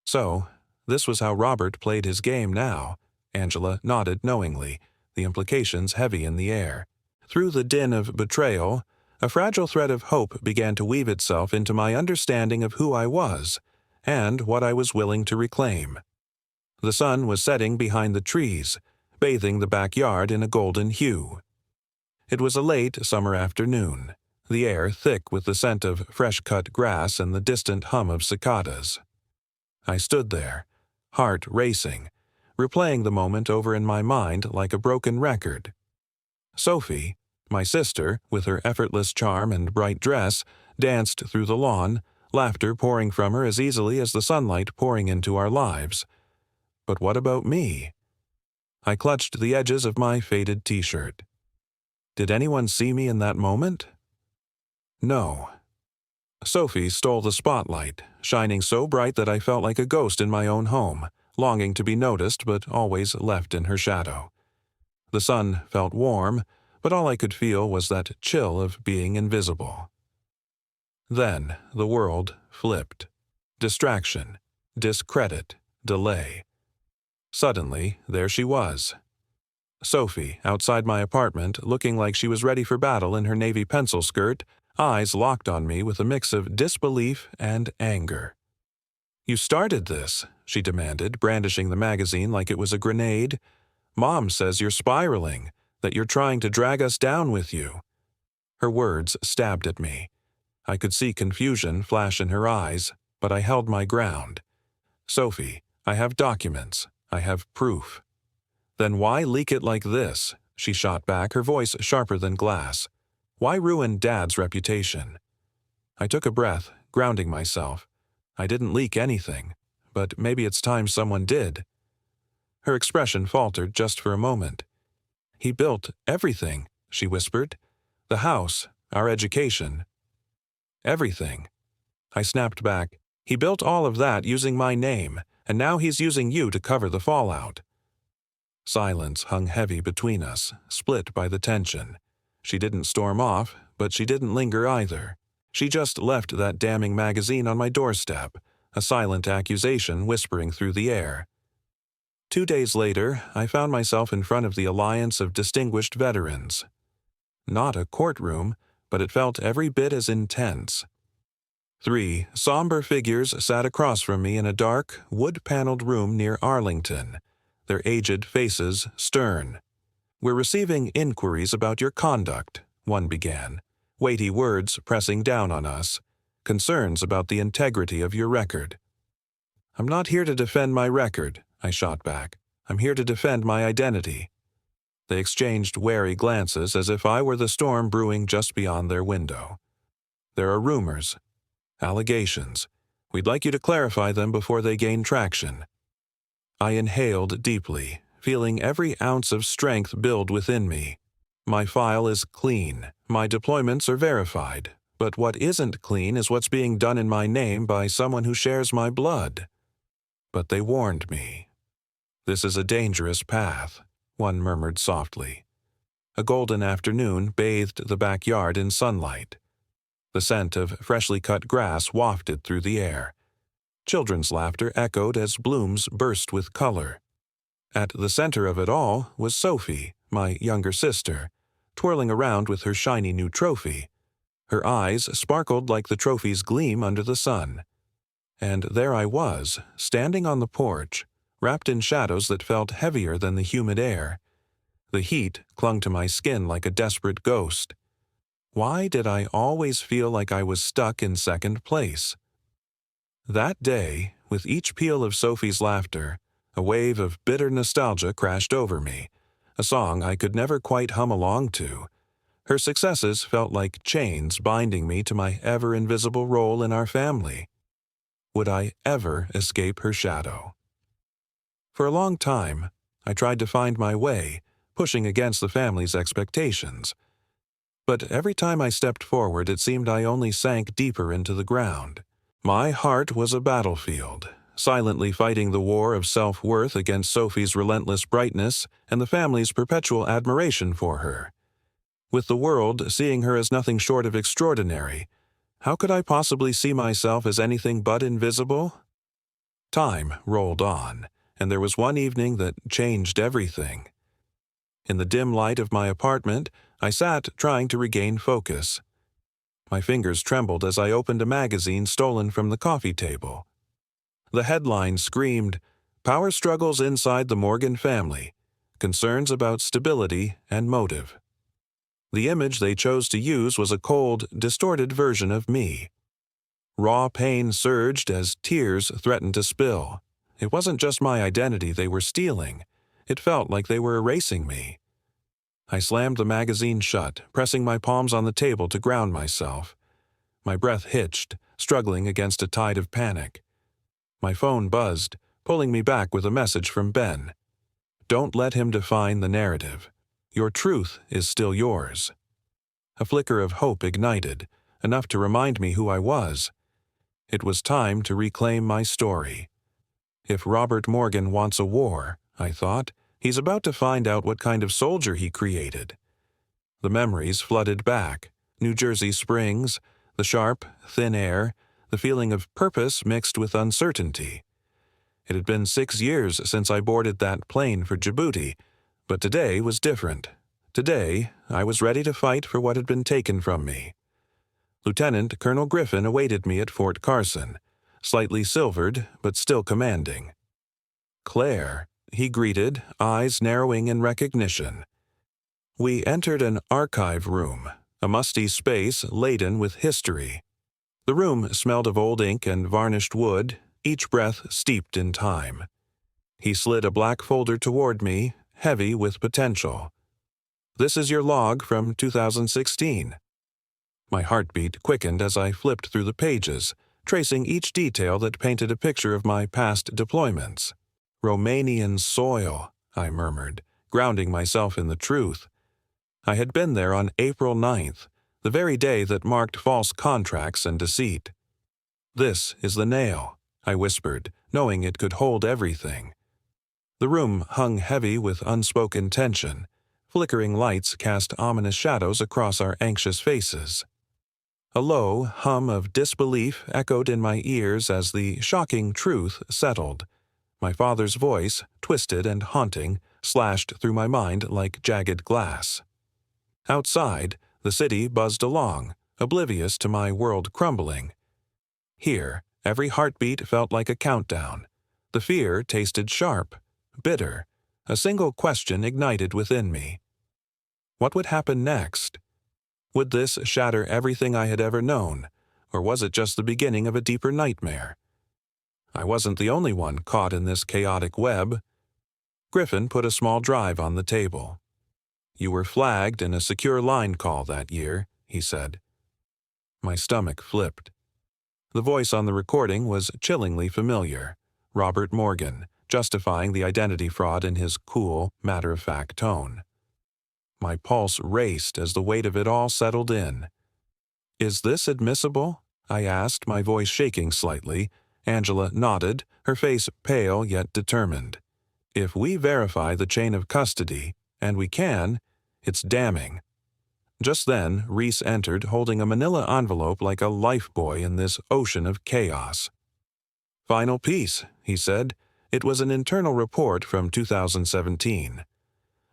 So, this was how Robert played his game now. Angela nodded knowingly, the implications heavy in the air. Through the din of betrayal, a fragile thread of hope began to weave itself into my understanding of who I was and what I was willing to reclaim. The sun was setting behind the trees, bathing the backyard in a golden hue. It was a late summer afternoon, the air thick with the scent of fresh-cut grass and the distant hum of cicadas. I stood there, heart racing, replaying the moment over in my mind like a broken record. Sophie, my sister, with her effortless charm and bright dress, danced through the lawn, laughter pouring from her as easily as the sunlight pouring into our lives. But what about me? I clutched the edges of my faded t-shirt. Did anyone see me in that moment? No. Sophie stole the spotlight, shining so bright that I felt like a ghost in my own home, longing to be noticed but always left in her shadow. The sun felt warm, but all I could feel was that chill of being invisible. Then the world flipped. Distraction, discredit, delay. Suddenly, there she was. Sophie, outside my apartment, looking like she was ready for battle in her navy pencil skirt, eyes locked on me with a mix of disbelief and anger. "You started this," she demanded, brandishing the magazine like it was a grenade. "Mom says you're spiraling, that you're trying to drag us down with you." Her words stabbed at me. I could see confusion flash in her eyes, but I held my ground. "Sophie, I have documents. I have proof." "Then why leak it like this?" she shot back, her voice sharper than glass. "Why ruin Dad's reputation?" I took a breath, grounding myself. I didn't leak anything, but maybe it's time someone did. Her expression faltered just for a moment. "He built everything," she whispered. "The house, our education. Everything." I snapped back. "He built all of that using my name, and now he's using you to cover the fallout." Silence hung heavy between us, split by the tension. She didn't storm off, but she didn't linger either. She just left that damning magazine on my doorstep, a silent accusation whispering through the air. 2 days later, I found myself in front of the Alliance of Distinguished Veterans. Not a courtroom, but it felt every bit as intense. 3 somber figures sat across from me in a dark, wood-paneled room near Arlington, their aged faces stern. "We're receiving inquiries about your conduct," one began, weighty words pressing down on us, concerns about the integrity of your record. "I'm not here to defend my record," I shot back. "I'm here to defend my identity." They exchanged wary glances as if I were the storm brewing just beyond their window. "There are rumors, allegations. We'd like you to clarify them before they gain traction." I inhaled deeply, feeling every ounce of strength build within me. My file is clean, my deployments are verified, but what isn't clean is what's being done in my name by someone who shares my blood. But they warned me. "This is a dangerous path," one murmured softly. A golden afternoon bathed the backyard in sunlight. The scent of freshly cut grass wafted through the air. Children's laughter echoed as blooms burst with color. At the center of it all was Sophie, my younger sister, twirling around with her shiny new trophy. Her eyes sparkled like the trophy's gleam under the sun. And there I was, standing on the porch, wrapped in shadows that felt heavier than the humid air. The heat clung to my skin like a desperate ghost. Why did I always feel like I was stuck in second place? That day, with each peal of Sophie's laughter, a wave of bitter nostalgia crashed over me, a song I could never quite hum along to. Her successes felt like chains binding me to my ever-invisible role in our family. Would I ever escape her shadow? For a long time, I tried to find my way, pushing against the family's expectations. But every time I stepped forward, it seemed I only sank deeper into the ground. My heart was a battlefield, silently fighting the war of self-worth against Sophie's relentless brightness and the family's perpetual admiration for her. With the world seeing her as nothing short of extraordinary, how could I possibly see myself as anything but invisible? Time rolled on, and there was one evening that changed everything. In the dim light of my apartment, I sat trying to regain focus. My fingers trembled as I opened a magazine stolen from the coffee table. The headline screamed, "Power Struggles Inside the Morgan Family, Concerns About Stability and Motive." The image they chose to use was a cold, distorted version of me. Raw pain surged as tears threatened to spill. It wasn't just my identity they were stealing. It felt like they were erasing me. I slammed the magazine shut, pressing my palms on the table to ground myself. My breath hitched, struggling against a tide of panic. My phone buzzed, pulling me back with a message from Ben. "Don't let him define the narrative. Your truth is still yours." A flicker of hope ignited, enough to remind me who I was. It was time to reclaim my story. If Robert Morgan wants a war, I thought, he's about to find out what kind of soldier he created. The memories flooded back. New Jersey springs, the sharp, thin air, the feeling of purpose mixed with uncertainty. It had been 6 years since I boarded that plane for Djibouti, but today was different. Today, I was ready to fight for what had been taken from me. Lieutenant Colonel Griffin awaited me at Fort Carson, slightly silvered but still commanding. "Claire," he greeted, eyes narrowing in recognition. We entered an archive room, a musty space laden with history. The room smelled of old ink and varnished wood, each breath steeped in time. He slid a black folder toward me, heavy with potential. "This is your log from 2016. My heartbeat quickened as I flipped through the pages, tracing each detail that painted a picture of my past deployments. "Romanian soil," I murmured, grounding myself in the truth. I had been there on April 9th, the very day that marked false contracts and deceit. "This is the nail," I whispered, knowing it could hold everything. The room hung heavy with unspoken tension. Flickering lights cast ominous shadows across our anxious faces. A low hum of disbelief echoed in my ears as the shocking truth settled. My father's voice, twisted and haunting, slashed through my mind like jagged glass. Outside, the city buzzed along, oblivious to my world crumbling. Here, every heartbeat felt like a countdown. The fear tasted sharp, bitter. A single question ignited within me. What would happen next? Would this shatter everything I had ever known, or was it just the beginning of a deeper nightmare? I wasn't the only one caught in this chaotic web. Griffin put a small drive on the table. "You were flagged in a secure line call that year," he said. My stomach flipped. The voice on the recording was chillingly familiar. Robert Morgan, justifying the identity fraud in his cool, matter-of-fact tone. My pulse raced as the weight of it all settled in. "Is this admissible?" I asked, my voice shaking slightly. Angela nodded, her face pale yet determined. "If we verify the chain of custody, and we can, it's damning." Just then, Reese entered holding a manila envelope like a lifebuoy in this ocean of chaos. "Final piece," he said. It was an internal report from 2017.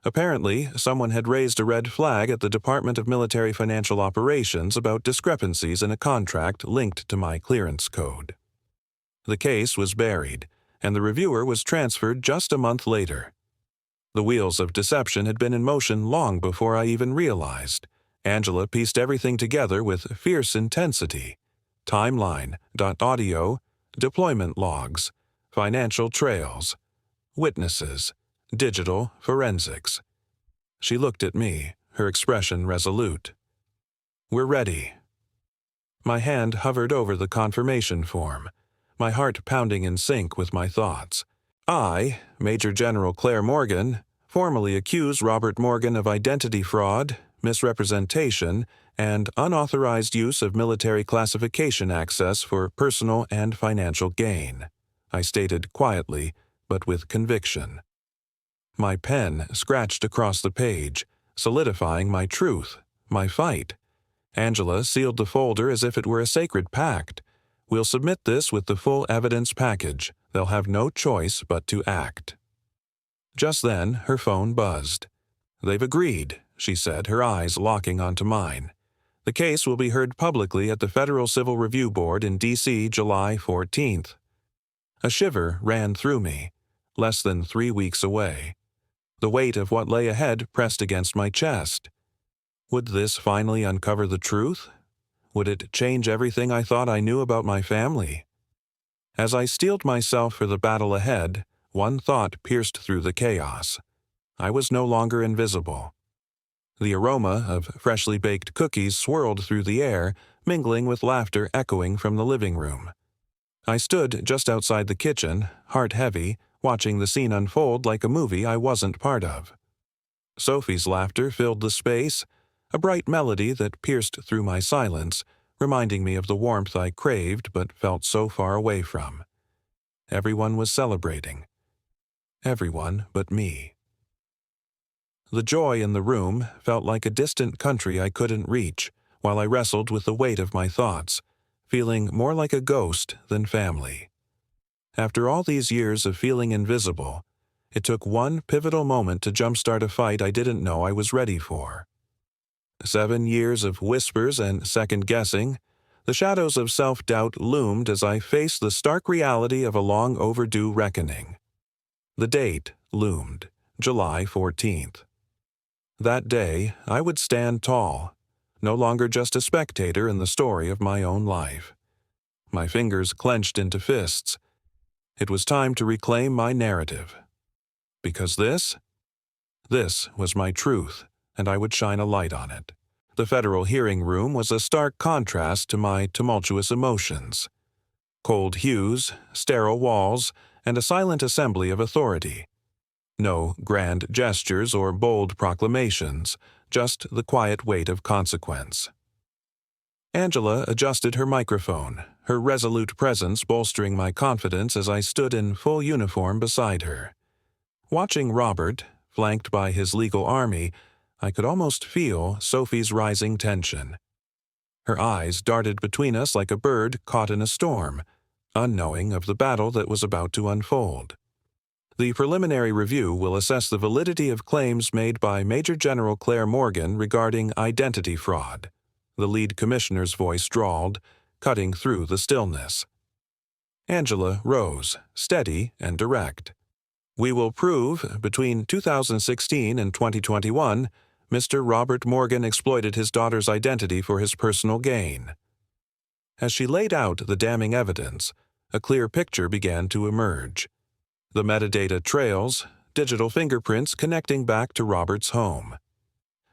Apparently, someone had raised a red flag at the Department of Military Financial Operations about discrepancies in a contract linked to my clearance code. The case was buried, and the reviewer was transferred just a month later. The wheels of deception had been in motion long before I even realized. Angela pieced everything together with fierce intensity. Timeline.audio, deployment logs, financial trails, witnesses, digital forensics. She looked at me, her expression resolute. "We're ready." My hand hovered over the confirmation form, my heart pounding in sync with my thoughts. I, Major General Claire Morgan, formally accuse Robert Morgan of identity fraud, misrepresentation, and unauthorized use of military classification access for personal and financial gain, I stated quietly, but with conviction. My pen scratched across the page, solidifying my truth, my fight. Angela sealed the folder as if it were a sacred pact. "We'll submit this with the full evidence package. They'll have no choice but to act." Just then, her phone buzzed. "They've agreed," she said, her eyes locking onto mine. "The case will be heard publicly at the Federal Civil Review Board in D.C. July 14th. A shiver ran through me, less than 3 weeks away. The weight of what lay ahead pressed against my chest. Would this finally uncover the truth? Would it change everything I thought I knew about my family? As I steeled myself for the battle ahead, one thought pierced through the chaos. I was no longer invisible. The aroma of freshly baked cookies swirled through the air, mingling with laughter echoing from the living room. I stood just outside the kitchen, heart heavy, watching the scene unfold like a movie I wasn't part of. Sophie's laughter filled the space, a bright melody that pierced through my silence, reminding me of the warmth I craved but felt so far away from. Everyone was celebrating. Everyone but me. The joy in the room felt like a distant country I couldn't reach, while I wrestled with the weight of my thoughts, feeling more like a ghost than family. After all these years of feeling invisible, it took one pivotal moment to jumpstart a fight I didn't know I was ready for. 7 years of whispers and second-guessing, the shadows of self-doubt loomed as I faced the stark reality of a long-overdue reckoning. The date loomed, July 14th. That day, I would stand tall, no longer just a spectator in the story of my own life. My fingers clenched into fists. It was time to reclaim my narrative. Because this was my truth, and I would shine a light on it. The federal hearing room was a stark contrast to my tumultuous emotions. Cold hues, sterile walls, and a silent assembly of authority. No grand gestures or bold proclamations, just the quiet weight of consequence. Angela adjusted her microphone, her resolute presence bolstering my confidence as I stood in full uniform beside her. Watching Robert, flanked by his legal army, I could almost feel Sophie's rising tension. Her eyes darted between us like a bird caught in a storm, unknowing of the battle that was about to unfold. The preliminary review will assess the validity of claims made by Major General Claire Morgan regarding identity fraud. The lead commissioner's voice drawled, cutting through the stillness. Angela rose, steady and direct. We will prove, between 2016 and 2021, Mr. Robert Morgan exploited his daughter's identity for his personal gain. As she laid out the damning evidence, a clear picture began to emerge. The metadata trails, digital fingerprints connecting back to Robert's home.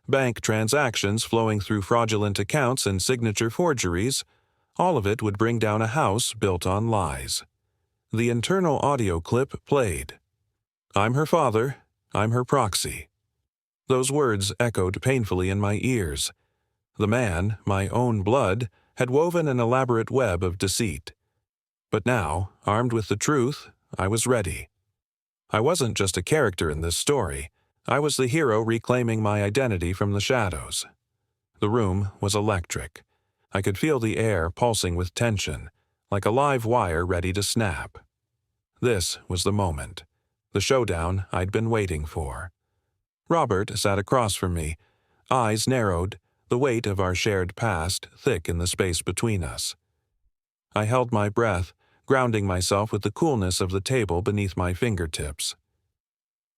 Bank transactions flowing through fraudulent accounts and signature forgeries, all of it would bring down a house built on lies. The internal audio clip played. "I'm her father, I'm her proxy." Those words echoed painfully in my ears. The man, my own blood, had woven an elaborate web of deceit. But now, armed with the truth, I was ready. I wasn't just a character in this story. I was the hero reclaiming my identity from the shadows. The room was electric. I could feel the air pulsing with tension, like a live wire ready to snap. This was the moment, the showdown I'd been waiting for. Robert sat across from me, eyes narrowed, the weight of our shared past thick in the space between us. I held my breath, grounding myself with the coolness of the table beneath my fingertips.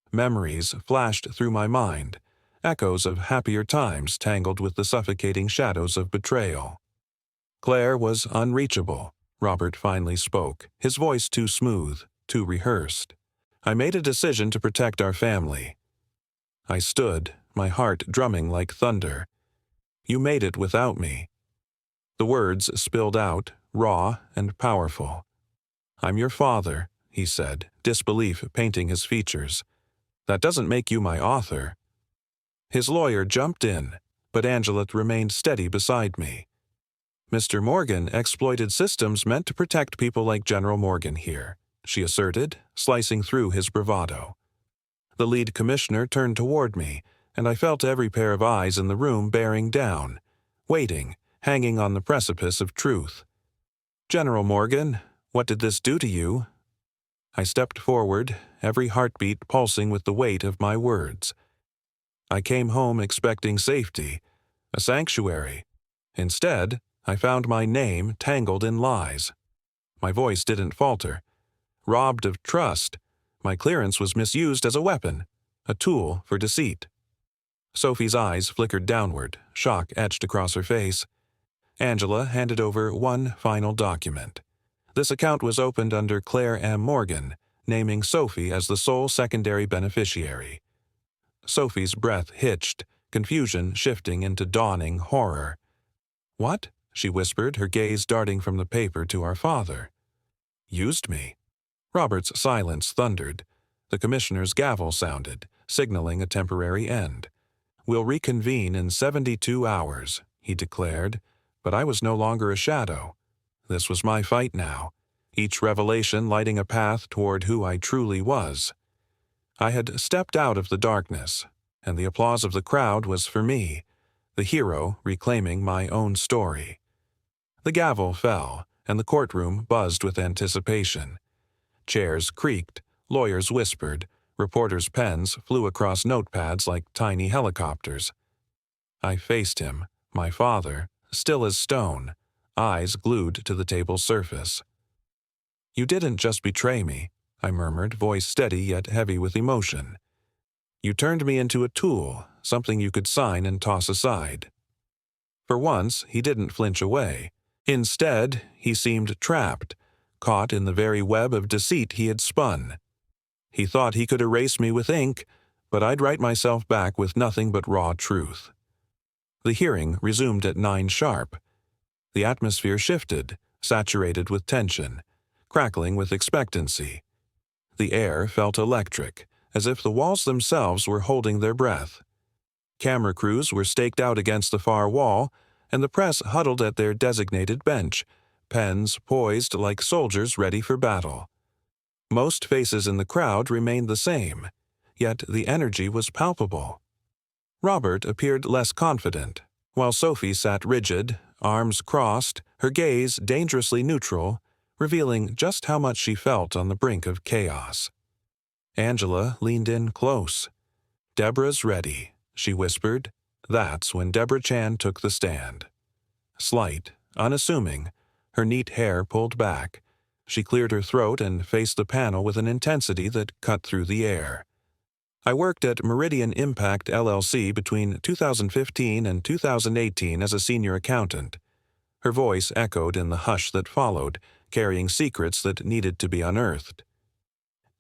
Memories flashed through my mind, echoes of happier times tangled with the suffocating shadows of betrayal. Claire was unreachable, Robert finally spoke, his voice too smooth, too rehearsed. I made a decision to protect our family. I stood, my heart drumming like thunder. You made it without me. The words spilled out, raw and powerful. "I'm your father," he said, disbelief painting his features. "That doesn't make you my author." His lawyer jumped in, but Angela remained steady beside me. "Mr. Morgan exploited systems meant to protect people like General Morgan here," she asserted, slicing through his bravado. The lead commissioner turned toward me, and I felt every pair of eyes in the room bearing down, waiting, hanging on the precipice of truth. "General Morgan, what did this do to you?" I stepped forward, every heartbeat pulsing with the weight of my words. I came home expecting safety, a sanctuary. Instead, I found my name tangled in lies. My voice didn't falter. Robbed of trust, my clearance was misused as a weapon, a tool for deceit. Sophie's eyes flickered downward, shock etched across her face. Angela handed over one final document. This account was opened under Claire M. Morgan, naming Sophie as the sole secondary beneficiary. Sophie's breath hitched, confusion shifting into dawning horror. "What?" she whispered, her gaze darting from the paper to our father. "Used me." Robert's silence thundered. The commissioner's gavel sounded, signaling a temporary end. "We'll reconvene in 72 hours, he declared, but I was no longer a shadow. This was my fight now, each revelation lighting a path toward who I truly was. I had stepped out of the darkness, and the applause of the crowd was for me, the hero reclaiming my own story. The gavel fell, and the courtroom buzzed with anticipation. Chairs creaked, lawyers whispered, reporters' pens flew across notepads like tiny helicopters. I faced him, my father, still as stone, eyes glued to the table's surface. "You didn't just betray me," I murmured, voice steady yet heavy with emotion. "You turned me into a tool, something you could sign and toss aside." For once, he didn't flinch away. Instead, he seemed trapped, caught in the very web of deceit he had spun. He thought he could erase me with ink, but I'd write myself back with nothing but raw truth. The hearing resumed at 9 sharp. The atmosphere shifted, saturated with tension, crackling with expectancy. The air felt electric, as if the walls themselves were holding their breath. Camera crews were staked out against the far wall, and the press huddled at their designated bench, pens poised like soldiers ready for battle. Most faces in the crowd remained the same, yet the energy was palpable. Robert appeared less confident, while Sophie sat rigid, arms crossed, her gaze dangerously neutral, revealing just how much she felt on the brink of chaos. Angela leaned in close. "Deborah's ready," she whispered. That's when Deborah Chan took the stand. Slight, unassuming, her neat hair pulled back. She cleared her throat and faced the panel with an intensity that cut through the air. "I worked at Meridian Impact LLC between 2015 and 2018 as a senior accountant." Her voice echoed in the hush that followed, carrying secrets that needed to be unearthed.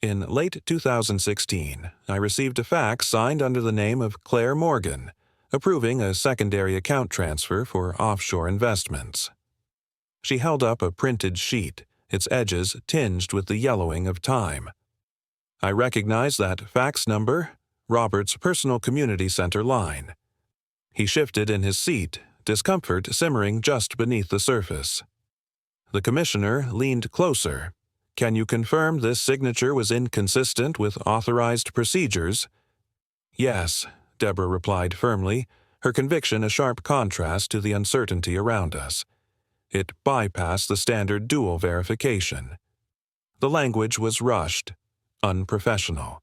"In late 2016, I received a fax signed under the name of Claire Morgan, approving a secondary account transfer for offshore investments." She held up a printed sheet, its edges tinged with the yellowing of time. "I recognize that fax number, Robert's personal community center line." He shifted in his seat, discomfort simmering just beneath the surface. The commissioner leaned closer. "Can you confirm this signature was inconsistent with authorized procedures?" "Yes," Deborah replied firmly, her conviction a sharp contrast to the uncertainty around us. It bypassed the standard dual verification. The language was rushed, unprofessional.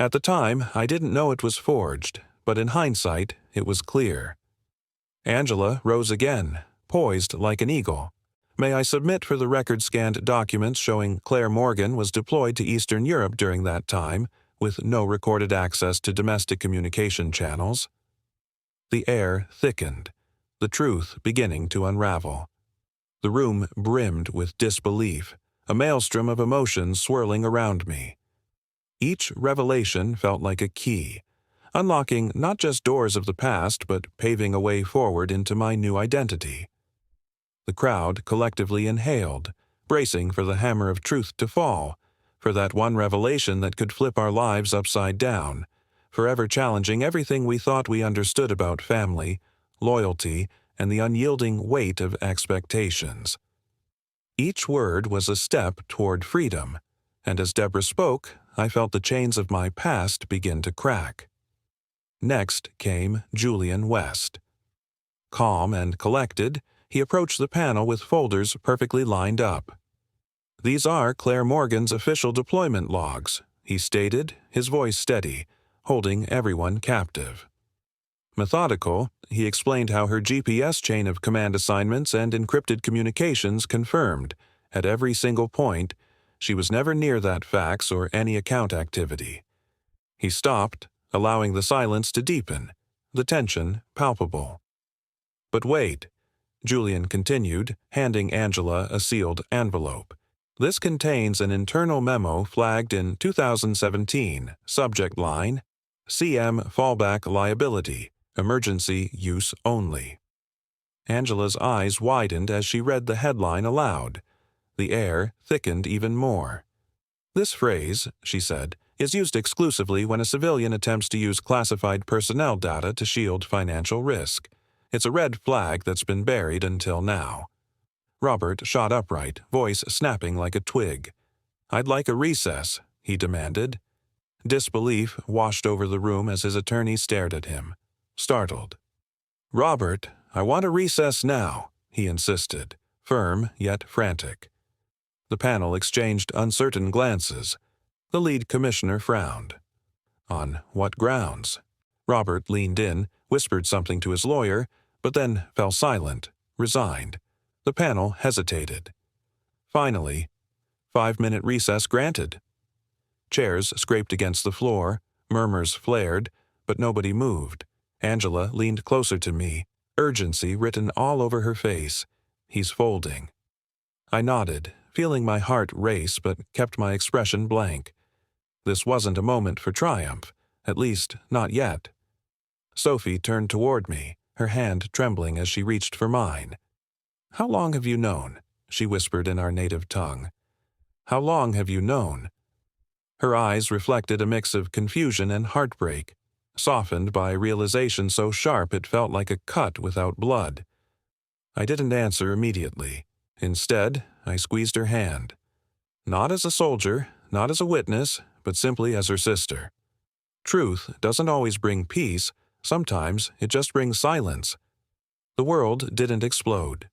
At the time, I didn't know it was forged, but in hindsight, it was clear. Angela rose again, poised like an eagle. "May I submit for the record-scanned documents showing Claire Morgan was deployed to Eastern Europe during that time, with no recorded access to domestic communication channels?" The air thickened, the truth beginning to unravel. The room brimmed with disbelief, a maelstrom of emotions swirling around me. Each revelation felt like a key, unlocking not just doors of the past but paving a way forward into my new identity. The crowd collectively inhaled, bracing for the hammer of truth to fall, for that one revelation that could flip our lives upside down, forever challenging everything we thought we understood about family, loyalty, and the unyielding weight of expectations. Each word was a step toward freedom, and as Deborah spoke, I felt the chains of my past begin to crack. Next came Julian West. Calm and collected, he approached the panel with folders perfectly lined up. "These are Claire Morgan's official deployment logs," he stated, his voice steady, holding everyone captive. Methodical, he explained how her GPS chain of command assignments and encrypted communications confirmed, at every single point, she was never near that fax or any account activity. He stopped, allowing the silence to deepen, the tension palpable. "But wait," Julian continued, handing Angela a sealed envelope. "This contains an internal memo flagged in 2017, subject line, CM Fallback Liability, Emergency Use Only." Angela's eyes widened as she read the headline aloud. The air thickened even more. "This phrase," she said, "is used exclusively when a civilian attempts to use classified personnel data to shield financial risk. It's a red flag that's been buried until now." Robert shot upright, voice snapping like a twig. "I'd like a recess," he demanded. Disbelief washed over the room as his attorney stared at him, startled. "Robert, I want a recess now," he insisted, firm yet frantic. The panel exchanged uncertain glances. The lead commissioner frowned. "On what grounds?" Robert leaned in, whispered something to his lawyer, but then fell silent, resigned. The panel hesitated. Finally, 5-minute recess granted. Chairs scraped against the floor, murmurs flared, but nobody moved. Angela leaned closer to me, urgency written all over her face. "He's folding." I nodded, feeling my heart race but kept my expression blank. This wasn't a moment for triumph, at least not yet. Sophie turned toward me, her hand trembling as she reached for mine. "How long have you known?" she whispered in our native tongue. "How long have you known?" Her eyes reflected a mix of confusion and heartbreak, softened by realization so sharp it felt like a cut without blood. I didn't answer immediately. Instead, I squeezed her hand. Not as a soldier, not as a witness, but simply as her sister. Truth doesn't always bring peace, sometimes it just brings silence. The world didn't explode.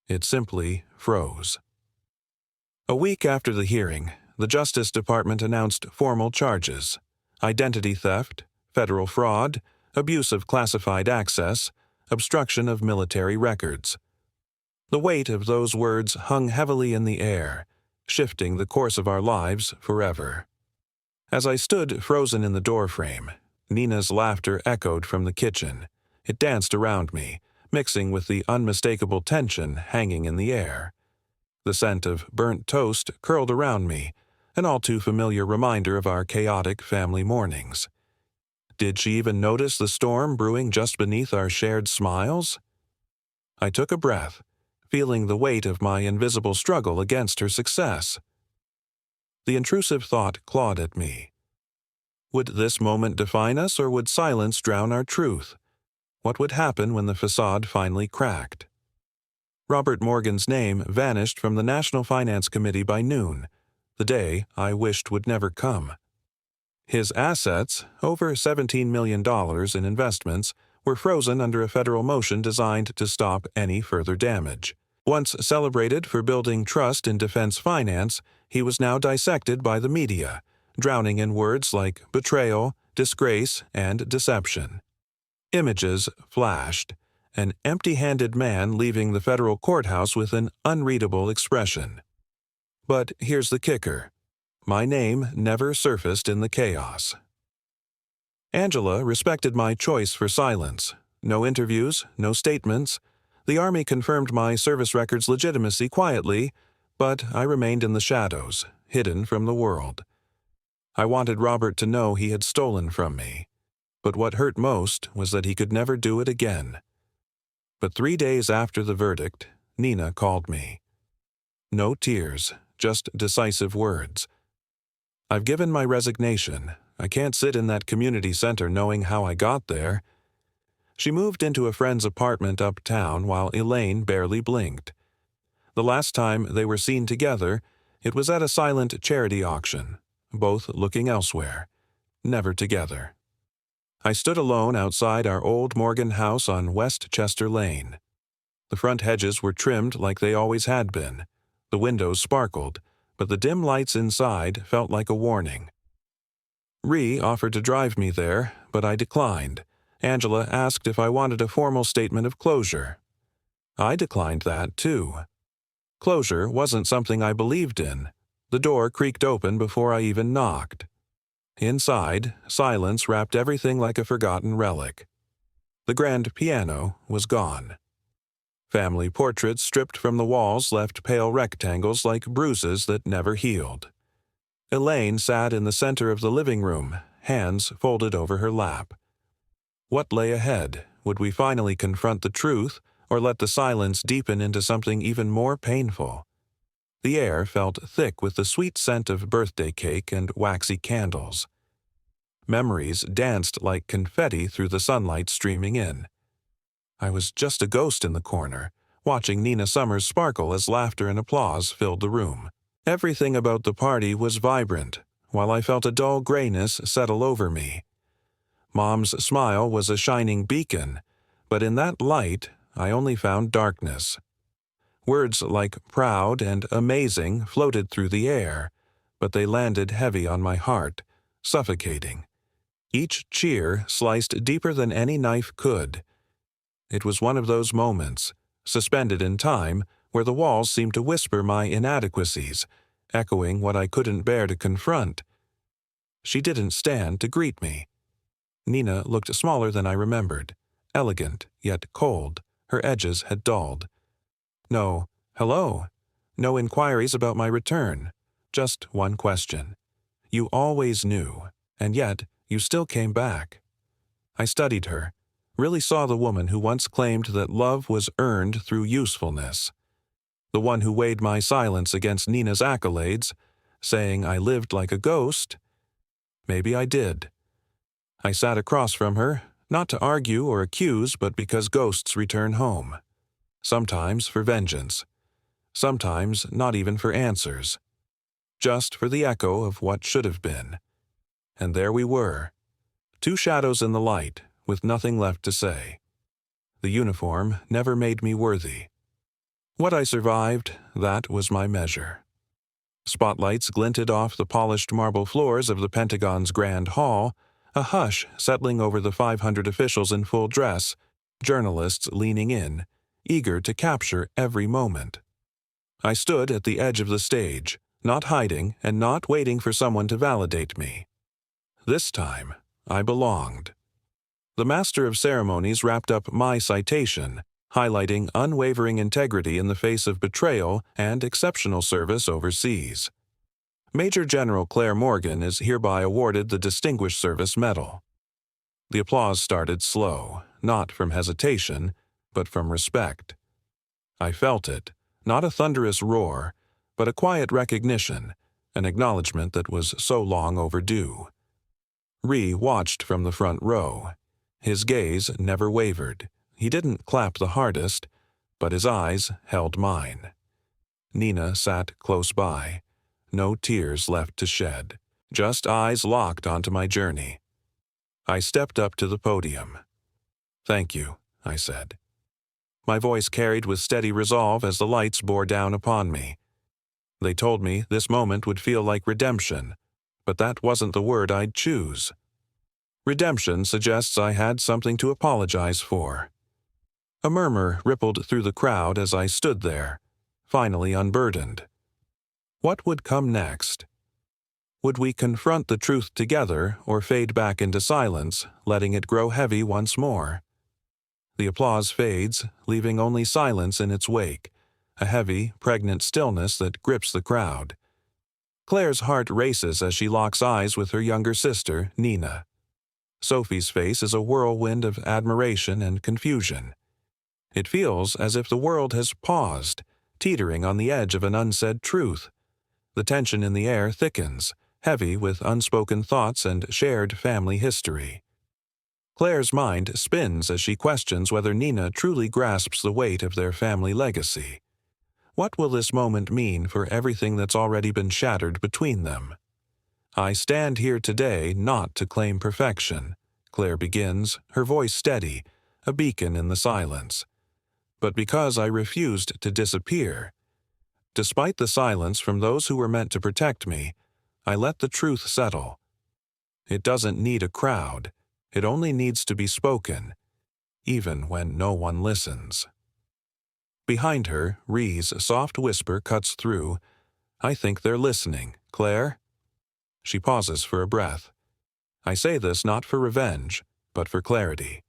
It simply froze. A week after the hearing, the Justice Department announced formal charges: identity theft, federal fraud, abuse of classified access, obstruction of military records. The weight of those words hung heavily in the air, shifting the course of our lives forever. As I stood frozen in the doorframe, Nina's laughter echoed from the kitchen. It danced around me, mixing with the unmistakable tension hanging in the air. The scent of burnt toast curled around me, an all-too-familiar reminder of our chaotic family mornings. Did she even notice the storm brewing just beneath our shared smiles? I took a breath, feeling the weight of my invisible struggle against her success. The intrusive thought clawed at me. Would this moment define us, or would silence drown our truth? What would happen when the facade finally cracked? Robert Morgan's name vanished from the National Finance Committee by noon, the day I wished would never come. His assets, over $17 million in investments, were frozen under a federal motion designed to stop any further damage. Once celebrated for building trust in defense finance, he was now dissected by the media, drowning in words like betrayal, disgrace, and deception. Images flashed, an empty-handed man leaving the federal courthouse with an unreadable expression. But here's the kicker. My name never surfaced in the chaos. Angela respected my choice for silence. No interviews, no statements. The Army confirmed my service record's legitimacy quietly, but I remained in the shadows, hidden from the world. I wanted Robert to know he had stolen from me, but what hurt most was that he could never do it again. But 3 days after the verdict, Nina called me. No tears, just decisive words. I've given my resignation. I can't sit in that community center knowing how I got there. She moved into a friend's apartment uptown while Elaine barely blinked. The last time they were seen together, it was at a silent charity auction, both looking elsewhere, never together. I stood alone outside our old Morgan house on West Chester Lane. The front hedges were trimmed like they always had been. The windows sparkled, but the dim lights inside felt like a warning. Ree offered to drive me there, but I declined. Angela asked if I wanted a formal statement of closure. I declined that, too. Closure wasn't something I believed in. The door creaked open before I even knocked. Inside, silence wrapped everything like a forgotten relic. The grand piano was gone. Family portraits stripped from the walls left pale rectangles like bruises that never healed. Elaine sat in the center of the living room, hands folded over her lap. What lay ahead? Would we finally confront the truth, or let the silence deepen into something even more painful? The air felt thick with the sweet scent of birthday cake and waxy candles. Memories danced like confetti through the sunlight streaming in. I was just a ghost in the corner, watching Nina Summers sparkle as laughter and applause filled the room. Everything about the party was vibrant, while I felt a dull grayness settle over me. Mom's smile was a shining beacon, but in that light, I only found darkness. Words like proud and amazing floated through the air, but they landed heavy on my heart, suffocating. Each cheer sliced deeper than any knife could. It was one of those moments, suspended in time, where the walls seemed to whisper my inadequacies, echoing what I couldn't bear to confront. She didn't stand to greet me. Nina looked smaller than I remembered, elegant yet cold. Her edges had dulled. No hello, no inquiries about my return, just one question. You always knew, and yet you still came back. I studied her, really saw the woman who once claimed that love was earned through usefulness. The one who weighed my silence against Nina's accolades, saying I lived like a ghost. Maybe I did. I sat across from her, not to argue or accuse, but because ghosts return home. Sometimes for vengeance. Sometimes not even for answers. Just for the echo of what should have been. And there we were, two shadows in the light, with nothing left to say. The uniform never made me worthy. What I survived, that was my measure. Spotlights glinted off the polished marble floors of the Pentagon's Grand Hall, a hush settling over the 500 officials in full dress, journalists leaning in, eager to capture every moment. I stood at the edge of the stage, not hiding and not waiting for someone to validate me. This time, I belonged. The Master of Ceremonies wrapped up my citation, highlighting unwavering integrity in the face of betrayal and exceptional service overseas. Major General Claire Morgan is hereby awarded the Distinguished Service Medal. The applause started slow, not from hesitation, but from respect. I felt it, not a thunderous roar, but a quiet recognition, an acknowledgement that was so long overdue. Ree watched from the front row. His gaze never wavered. He didn't clap the hardest, but his eyes held mine. Nina sat close by. No tears left to shed, just eyes locked onto my journey. I stepped up to the podium. "Thank you," I said. My voice carried with steady resolve as the lights bore down upon me. They told me this moment would feel like redemption, but that wasn't the word I'd choose. Redemption suggests I had something to apologize for. A murmur rippled through the crowd as I stood there, finally unburdened. What would come next? Would we confront the truth together or fade back into silence, letting it grow heavy once more? The applause fades, leaving only silence in its wake, a heavy, pregnant stillness that grips the crowd. Claire's heart races as she locks eyes with her younger sister, Nina. Sophie's face is a whirlwind of admiration and confusion. It feels as if the world has paused, teetering on the edge of an unsaid truth. The tension in the air thickens, heavy with unspoken thoughts and shared family history. Claire's mind spins as she questions whether Nina truly grasps the weight of their family legacy. What will this moment mean for everything that's already been shattered between them? "I stand here today not to claim perfection," Claire begins, her voice steady, a beacon in the silence. "But because I refused to disappear. Despite the silence from those who were meant to protect me, I let the truth settle. It doesn't need a crowd. It only needs to be spoken, even when no one listens." Behind her, Ree's soft whisper cuts through, "I think they're listening, Claire." She pauses for a breath. I say this not for revenge, but for clarity.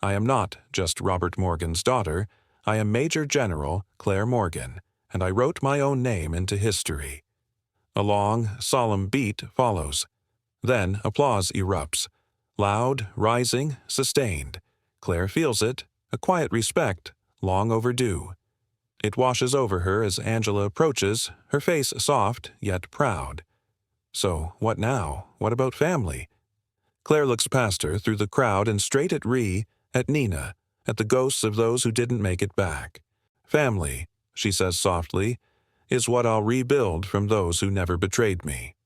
I am not just Robert Morgan's daughter. I am Major General Claire Morgan, and I wrote my own name into history. A long, solemn beat follows. Then applause erupts. Loud, rising, sustained. Claire feels it, a quiet respect, long overdue. It washes over her as Angela approaches, her face soft yet proud. So, what now? What about family? Claire looks past her through the crowd and straight at Ree, at Nina, at the ghosts of those who didn't make it back. "Family," she says softly, "is what I'll rebuild from those who never betrayed me."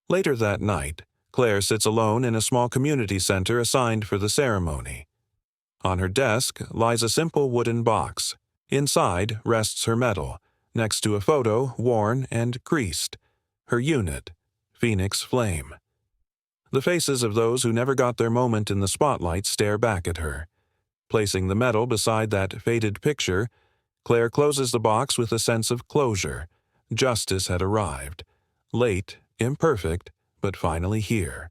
Later that night, Claire sits alone in a small community center assigned for the ceremony. On her desk lies a simple wooden box. Inside rests her medal, next to a photo worn and creased. Her unit, Phoenix Flame. The faces of those who never got their moment in the spotlight stare back at her. Placing the medal beside that faded picture, Claire closes the box with a sense of closure. Justice had arrived. Late, imperfect, but finally here.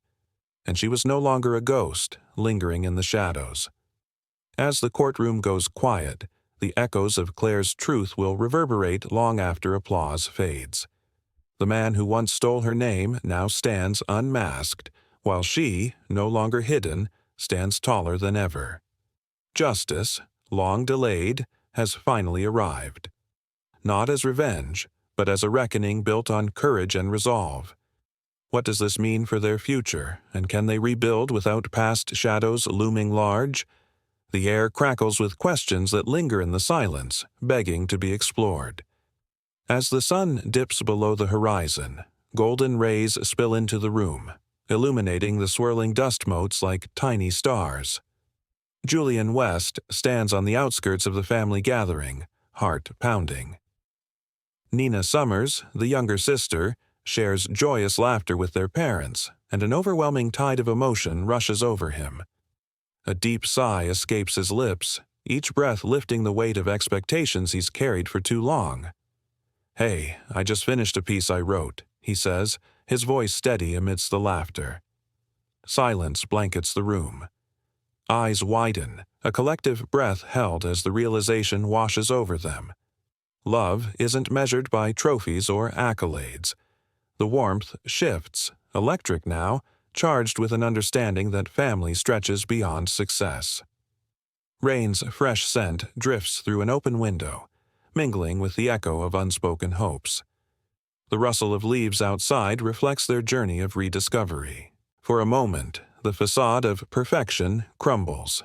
And she was no longer a ghost, lingering in the shadows. As the courtroom goes quiet, the echoes of Claire's truth will reverberate long after applause fades. The man who once stole her name now stands unmasked, while she, no longer hidden, stands taller than ever. Justice, long delayed, has finally arrived. Not as revenge, but as a reckoning built on courage and resolve. What does this mean for their future, and can they rebuild without past shadows looming large? The air crackles with questions that linger in the silence, begging to be explored. As the sun dips below the horizon, golden rays spill into the room, illuminating the swirling dust motes like tiny stars. Julian West stands on the outskirts of the family gathering, heart pounding. Nina Summers, the younger sister, shares joyous laughter with their parents, and an overwhelming tide of emotion rushes over him. A deep sigh escapes his lips, each breath lifting the weight of expectations he's carried for too long. "Hey, I just finished a piece I wrote," he says, his voice steady amidst the laughter. Silence blankets the room. Eyes widen, a collective breath held as the realization washes over them. Love isn't measured by trophies or accolades. The warmth shifts, electric now, charged with an understanding that family stretches beyond success. Rain's fresh scent drifts through an open window, mingling with the echo of unspoken hopes. The rustle of leaves outside reflects their journey of rediscovery. For a moment, the facade of perfection crumbles.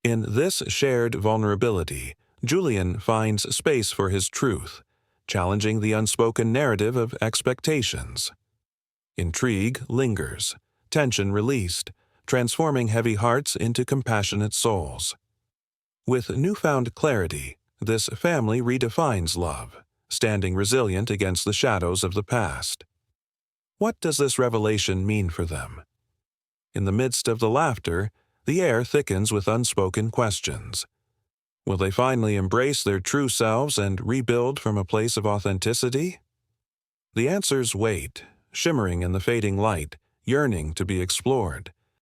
In this shared vulnerability, Julian finds space for his truth, challenging the unspoken narrative of expectations. Intrigue lingers, tension released, transforming heavy hearts into compassionate souls. With newfound clarity, this family redefines love, standing resilient against the shadows of the past. What does this revelation mean for them? In the midst of the laughter, the air thickens with unspoken questions. Will they finally embrace their true selves and rebuild from a place of authenticity? The answers wait, shimmering in the fading light, yearning to be explored.